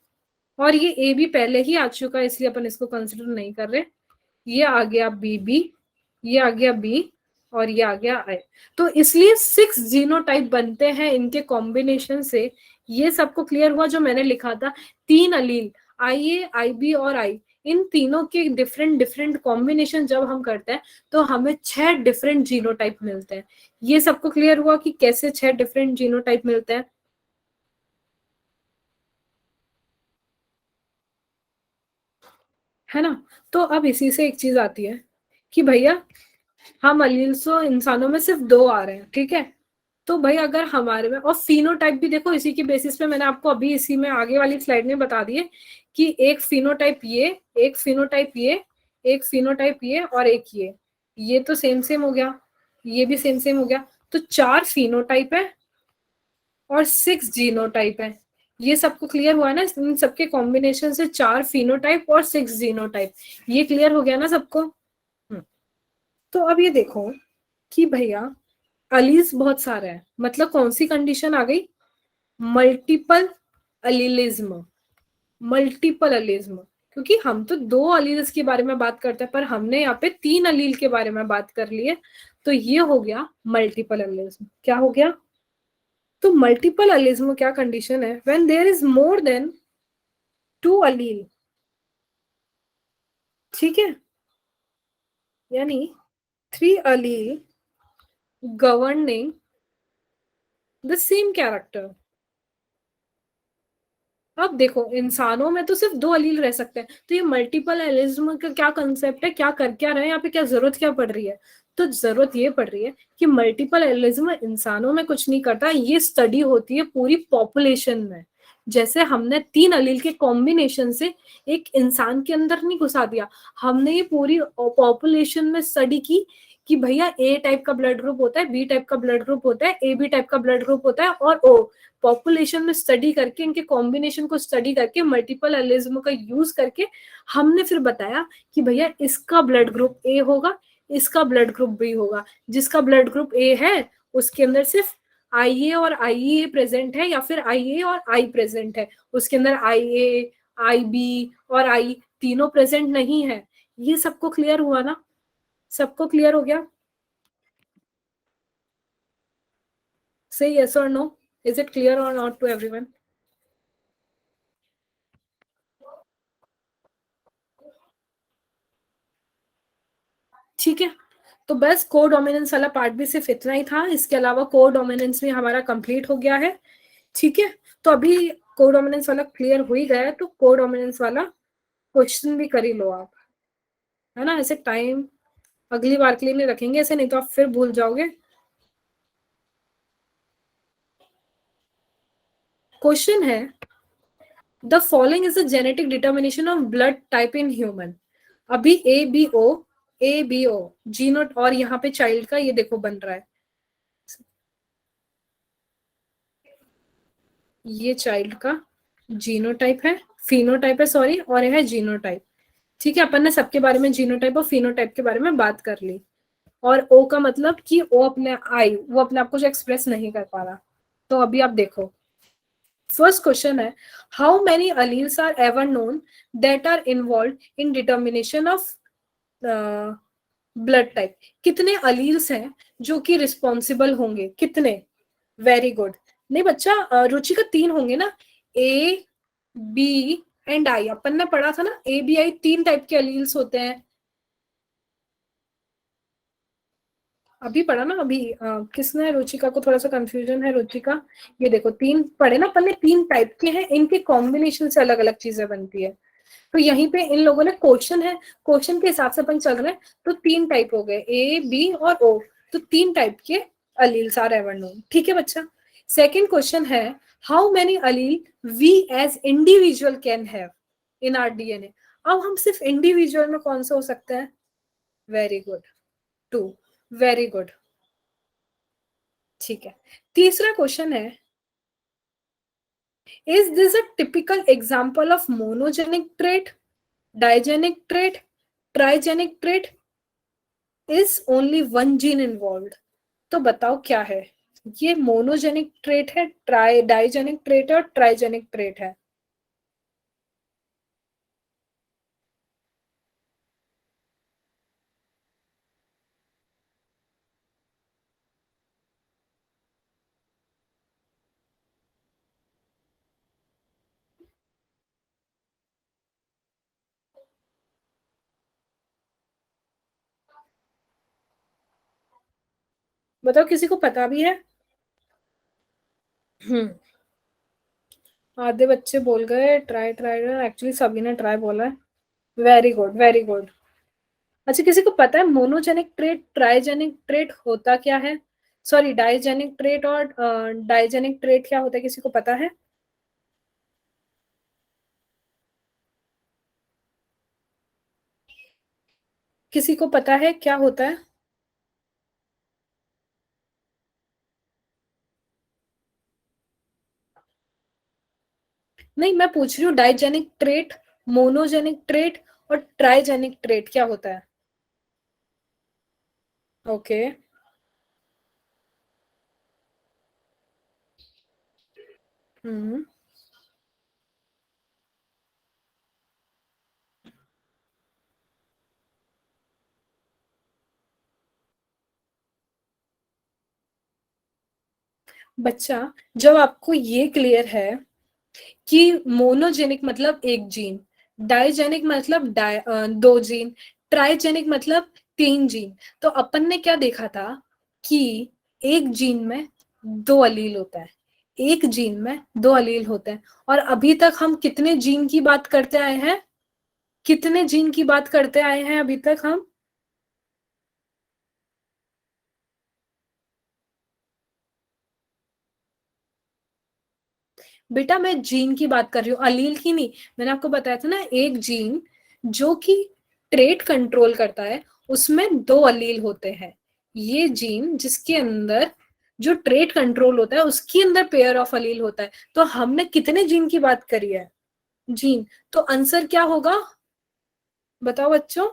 और ये ए भी पहले ही आ चुका है इसलिए अपन इसको कंसिडर नहीं कर रहे। ये आ गया बी बी, ये आ गया बी, और ये आ गया आई। तो इसलिए 6 जीनोटाइप बनते हैं इनके कॉम्बिनेशन से। ये सबको क्लियर हुआ जो मैंने लिखा था, 3 अलील आई ए आई बी और आई, इन तीनों के डिफरेंट डिफरेंट कॉम्बिनेशन जब हम करते हैं तो हमें 6 डिफरेंट जीनोटाइप मिलते हैं। ये सबको क्लियर हुआ कि कैसे 6 डिफरेंट जीनोटाइप मिलते हैं, है ना? तो अब इसी से एक चीज आती है कि भैया हम अलील्सो इंसानों में सिर्फ 2 आ रहे हैं, ठीक है? तो भाई अगर हमारे में, और फिनोटाइप भी देखो इसी की बेसिस पे मैंने आपको अभी इसी में आगे वाली स्लाइड में बता दिए कि एक फिनोटाइप ये, एक फिनोटाइप ये, एक फिनोटाइप ये, और एक ये तो सेम सेम हो गया, ये भी सेम सेम हो गया। तो 4 फिनोटाइप है और 6 जीनोटाइप है। ये सबको क्लियर हुआ ना? इन सबके कॉम्बिनेशन से 4 फिनोटाइप और 6 जीनोटाइप। ये क्लियर हो गया ना सबको? तो अब ये देखो कि भैया अलीज बहुत सारे हैं, मतलब कौन सी कंडीशन आ गई? Multiple allelism. मल्टीपल अलीलिज्म, क्योंकि हम तो 2 अलील्स के बारे में बात करते हैं पर हमने यहाँ पे 3 अलील के बारे में बात कर ली है, तो ये हो गया मल्टीपल अलीलिज्म। क्या हो गया? तो मल्टीपल अलीलिज्म क्या कंडीशन है? When there is more than 2 allele, ठीक है, यानी 3 allele governing the same character. अब देखो इंसानों में तो सिर्फ 2 अलील रह सकते हैं, तो ये मल्टीपल एलिज्म का क्या कंसेप्ट है, क्या कर क्या रहे हैं यहाँ पे, क्या जरूरत क्या पड़ रही है? तो जरूरत ये पड़ रही है कि मल्टीपल एलिज्म इंसानों में कुछ नहीं करता, ये स्टडी होती है पूरी पॉपुलेशन में। जैसे हमने 3 अलील के कॉम्बिनेशन से एक इंसान के अंदर नहीं घुसा दिया, हमने ये पूरी पॉपुलेशन में स्टडी की कि भैया ए टाइप का ब्लड ग्रुप होता है, बी टाइप का ब्लड ग्रुप होता है, ए बी टाइप का ब्लड ग्रुप होता है, और ओ पॉपुलेशन में स्टडी करके इनके कॉम्बिनेशन को स्टडी करके मल्टीपल एलिज्म का यूज करके हमने फिर बताया कि भैया इसका ब्लड ग्रुप ए होगा, इसका ब्लड ग्रुप बी होगा। जिसका ब्लड ग्रुप ए है उसके अंदर सिर्फ आई ए और आई ए प्रेजेंट है, या फिर आई ए और आई प्रेजेंट है, उसके अंदर आई ए आई बी और आई तीनों प्रेजेंट नहीं है। ये सबको क्लियर हुआ ना? सबको क्लियर हो गया? से यस और नो, इज इट क्लियर और नॉट टू एवरीवन? ठीक है, तो बस को डोमिनेंस वाला पार्ट भी सिर्फ इतना ही था, इसके अलावा को डोमिनेंस भी हमारा कंप्लीट हो गया है। ठीक है, तो अभी को डोमिनेंस वाला क्लियर हो ही गया है, तो को डोमिनेंस वाला क्वेश्चन भी कर ही लो आप, है ना। ऐसे टाइम अगली बार के लिए नहीं रखेंगे ऐसे, नहीं तो आप फिर भूल जाओगे। क्वेश्चन है, the following is the genetic determination of blood type in human. अभी ए बी ओ जीनोट, और यहाँ पे चाइल्ड का ये देखो बन रहा है, ये चाइल्ड का जीनोटाइप है, फिनोटाइप है सॉरी, और यह है जीनोटाइप। ठीक है, अपन ने सबके बारे में जीनोटाइप और फिनोटाइप के बारे में बात कर ली। और ओ का मतलब कि ओ अपने आई, वो अपने आप को जो एक्सप्रेस नहीं कर पा रहा। तो अभी आप देखो, फर्स्ट क्वेश्चन है, how many alleles are ever known that are involve in determination of blood type. कितने अलील्स हैं जो कि रिस्पॉन्सिबल होंगे, कितने? Very good. नहीं बच्चा, रुचि का 3 होंगे ना, ए बी एंड आई, अपन ने पढ़ा था ना, ए बी आई 3 टाइप के अलील्स होते हैं। अभी पढ़ा ना अभी, किसने, रुचिका को थोड़ा सा कंफ्यूजन है रुचिका। ये देखो 3 पढ़े ना अपन ने, 3 टाइप के हैं, इनके कॉम्बिनेशन से अलग अलग चीजें बनती है। तो यहीं पे इन लोगों ने क्वेश्चन है, क्वेश्चन के हिसाब से अपन चल रहे हैं, तो 3 टाइप हो गए, ए बी और ओ। तो 3 टाइप के अलील्स आर एवर नोन। ठीक है बच्चा। सेकेंड क्वेश्चन है, how many allele we as individual can have in our DNA. अब हम सिर्फ इंडिविजुअल में कौन सा हो सकते हैं? Very good, 2। Very good. ठीक है, तीसरा क्वेश्चन है, is this a typical example of monogenic trait, digenic trait, trigenic trait, is only one gene involve? तो बताओ क्या है, ये मोनोजेनिक ट्रेट है, ट्राई डाइजेनिक ट्रेट है, और ट्राइजेनिक ट्रेट है? बताओ, किसी को पता भी है? हम्म, आधे बच्चे बोल गए ट्राई ट्राई, एक्चुअली सभी ने ट्राई बोला है। Very good, very good. अच्छा, किसी को पता है मोनोजेनिक ट्रेट ट्राइजेनिक ट्रेट होता क्या है? सॉरी, डाइजेनिक ट्रेट और डाइजेनिक ट्रेट क्या होता है, किसी को पता है? किसी को पता है क्या होता है? नहीं, मैं पूछ रही हूँ डाइजेनिक ट्रेट, मोनोजेनिक ट्रेट और ट्राइजेनिक ट्रेट क्या होता है? ओके। हम्म, बच्चा, जब आपको ये क्लियर है कि मोनोजेनिक मतलब एक जीन, डाइजेनिक मतलब 2 जीन, ट्राइजेनिक मतलब 3 जीन, तो अपन ने क्या देखा था कि एक जीन में 2 अलील होता है, एक जीन में 2 अलील होते हैं। और अभी तक हम कितने जीन की बात करते आए हैं, कितने जीन की बात करते आए हैं अभी तक हम? बेटा मैं जीन की बात कर रही हूँ, अलील की नहीं। मैंने आपको बताया था ना, एक जीन जो कि ट्रेट कंट्रोल करता है, उसमें 2 अलील होते हैं। ये जीन जिसके अंदर जो ट्रेट कंट्रोल होता है, उसके अंदर पेयर ऑफ अलील होता है। तो हमने कितने जीन की बात करी है? जीन। तो आंसर क्या होगा, बताओ बच्चों?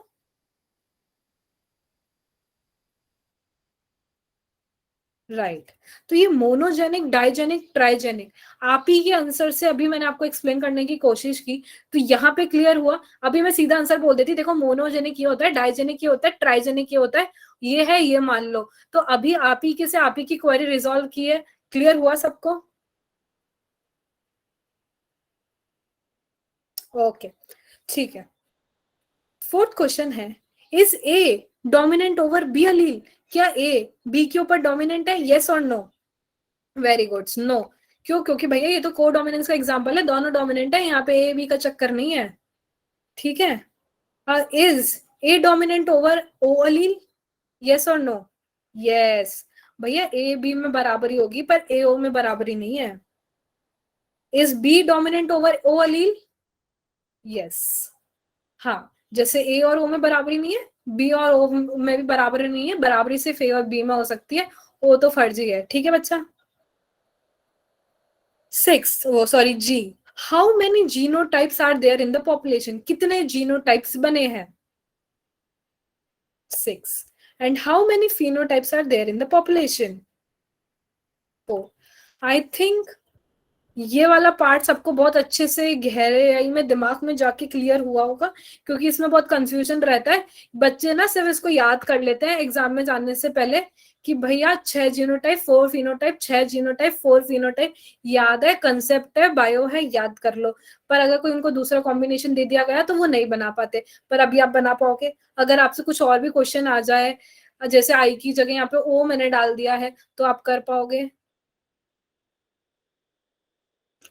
राइट। तो ये मोनोजेनिक, डाइजेनिक, ट्राइजेनिक, आप ही के आंसर से अभी मैंने आपको एक्सप्लेन करने की कोशिश की, तो यहाँ पे क्लियर हुआ। अभी मैं सीधा आंसर बोल देती, देखो मोनोजेनिक ये होता है, डाइजेनिक ये होता है, ट्राइजेनिक ये होता है, ये है, ये मान लो। तो अभी आप ही के से आप ही की क्वेरी रिजॉल्व की है। क्लियर हुआ सबको? ओके, ठीक है। फोर्थ क्वेश्चन है, is A dominant over B allele? क्या ए बी के ऊपर डोमिनेंट है? यस और नो? Very good, no. क्यों? क्योंकि भैया ये तो को डोमिनेंस का एग्जांपल है, दोनों डोमिनेंट है, यहाँ पे ए बी का चक्कर नहीं है। ठीक है। Is A dominant over O allele? Yes और नो? यस। भैया ए बी में बराबरी होगी पर ए ओ में बराबरी नहीं है। Is B dominant over O allele? Yes. हाँ, जैसे ए और ओ में बराबरी नहीं है, बी और ओ में भी बराबरी नहीं है, बराबरी सिर्फ ए और बी में हो सकती है, ओ तो फर्जी है। ठीक है बच्चा? सिक्स, वो सॉरी, जी। How many genotypes are there in the population? कितने जीनोटाइप्स बने हैं? Six. And how many phenotypes are there in the population? Four. I think ये वाला पार्ट सबको बहुत अच्छे से गहराई में दिमाग में जाके क्लियर हुआ होगा, क्योंकि इसमें बहुत कंफ्यूजन रहता है। बच्चे ना सिर्फ इसको याद कर लेते हैं एग्जाम में जाने से पहले कि भैया 6 जीनोटाइप 4 फिनोटाइप, 6 जीनोटाइप 4 फिनोटाइप, याद है, कंसेप्ट है, बायो है, याद कर लो। पर अगर कोई उनको दूसरा कॉम्बिनेशन दे दिया गया तो वो नहीं बना पाते। पर अभी आप बना पाओगे। अगर आपसे कुछ और भी क्वेश्चन आ जाए, जैसे आई की जगह यहाँ पे ओ मैंने डाल दिया है, तो आप कर पाओगे।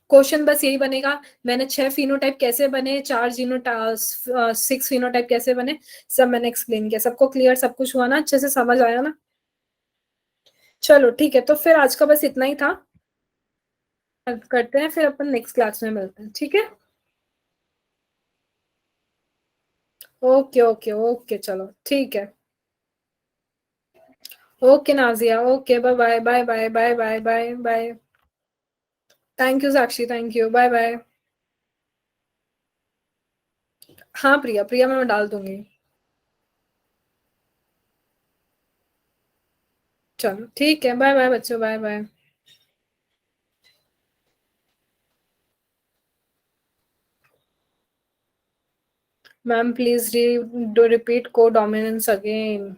क्वेश्चन बस यही बनेगा, मैंने 6 फिनोटाइप कैसे बने, 4 6 फिनोटाइप कैसे बने, सब मैंने एक्सप्लेन किया। सबको क्लियर, सब कुछ हुआ ना? अच्छे से समझ आया ना? चलो ठीक है, तो फिर आज का बस इतना ही था। करते हैं फिर अपन नेक्स्ट क्लास में मिलते हैं, ठीक है? ओके ओके ओके, चलो ठीक है। Okay Nazia, okay, bye bye bye bye bye bye bye bye. Thank you Sakshi, thank you, bye bye. हाँ प्रिया, प्रिया मैं डाल दूंगी। चलो ठीक है, बाय बाय बच्चों, bye bye. Ma'am please repeat codominance again.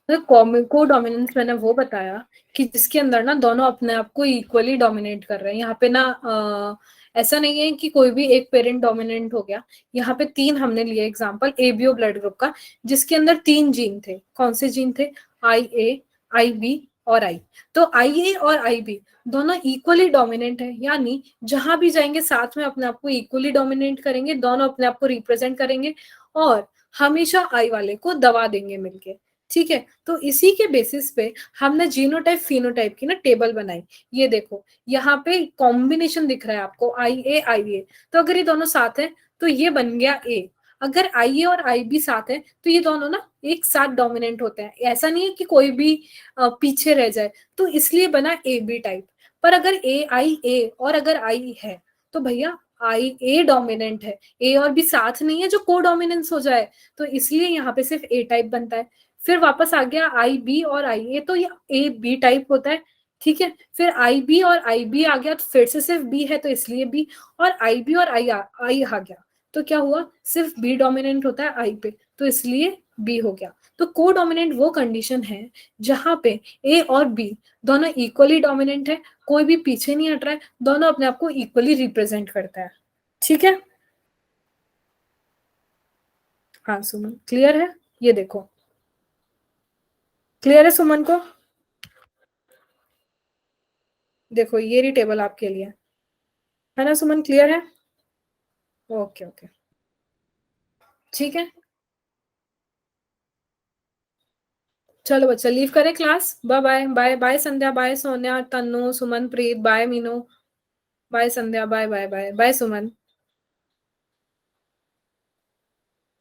Codominance मैंने वो बताया कि जिसके अंदर ना दोनों अपने आप को इक्वली डोमिनेट कर रहे हैं। यहाँ पे ना ऐसा नहीं है कि कोई भी एक पेरेंट डोमिनेंट हो गया। यहाँ पे 3 हमने लिए एग्जांपल एबीओ ब्लड ग्रुप का, जिसके अंदर 3 जीन थे। कौन से जीन थे? आई ए, आई बी और आई। तो आई ए और आई बी दोनों इक्वली डोमिनेंट है, यानी जहां भी जाएंगे साथ में अपने आप को इक्वली डोमिनेट करेंगे, दोनों अपने आप को रिप्रेजेंट करेंगे और हमेशा आई वाले को दबा देंगे मिलके। ठीक है, तो इसी के बेसिस पे हमने जीनोटाइप फिनोटाइप की ना टेबल बनाई। ये देखो, यहाँ पे कॉम्बिनेशन दिख रहा है आपको, आई ए। तो अगर ये दोनों साथ हैं तो ये बन गया ए। अगर आई ए और आई बी साथ है तो ये दोनों ना एक साथ डोमिनेंट होते हैं। ऐसा नहीं है कि कोई भी पीछे रह जाए, तो इसलिए बना ए बी टाइप। पर अगर ए और अगर आई है तो भैया आई ए डोमिनेंट है, ए और बी साथ नहीं है जो को डोमिनेंस हो जाए, तो इसलिए यहाँ पे सिर्फ ए टाइप बनता है। फिर वापस आ गया आई बी और आई ए, तो ये ए बी टाइप होता है। ठीक है, फिर आई बी और आई बी आ गया तो फिर से सिर्फ बी है तो इसलिए बी, और आई बी और आई आ गया तो क्या हुआ, सिर्फ बी डोमिनेंट होता है आई पे, तो इसलिए बी हो गया। तो को डोमिनेंट वो कंडीशन है जहां पे ए और बी दोनों इक्वली डोमिनेंट है, कोई भी पीछे नहीं हट रहा है, दोनों अपने आप को इक्वली रिप्रेजेंट करता है। ठीक है? हाँ सुमन, क्लियर है? ये देखो, क्लियर है सुमन को? देखो ये रही टेबल आपके लिए, है ना सुमन? क्लियर है? ओके ओके, ठीक है। चलो बच्चा, लीव करें class? Bye bye bye bye Sandhya, bye Sonia, Tannu, Suman, Preet, bye Meenu, bye Sandhya, bye bye bye bye सुमन।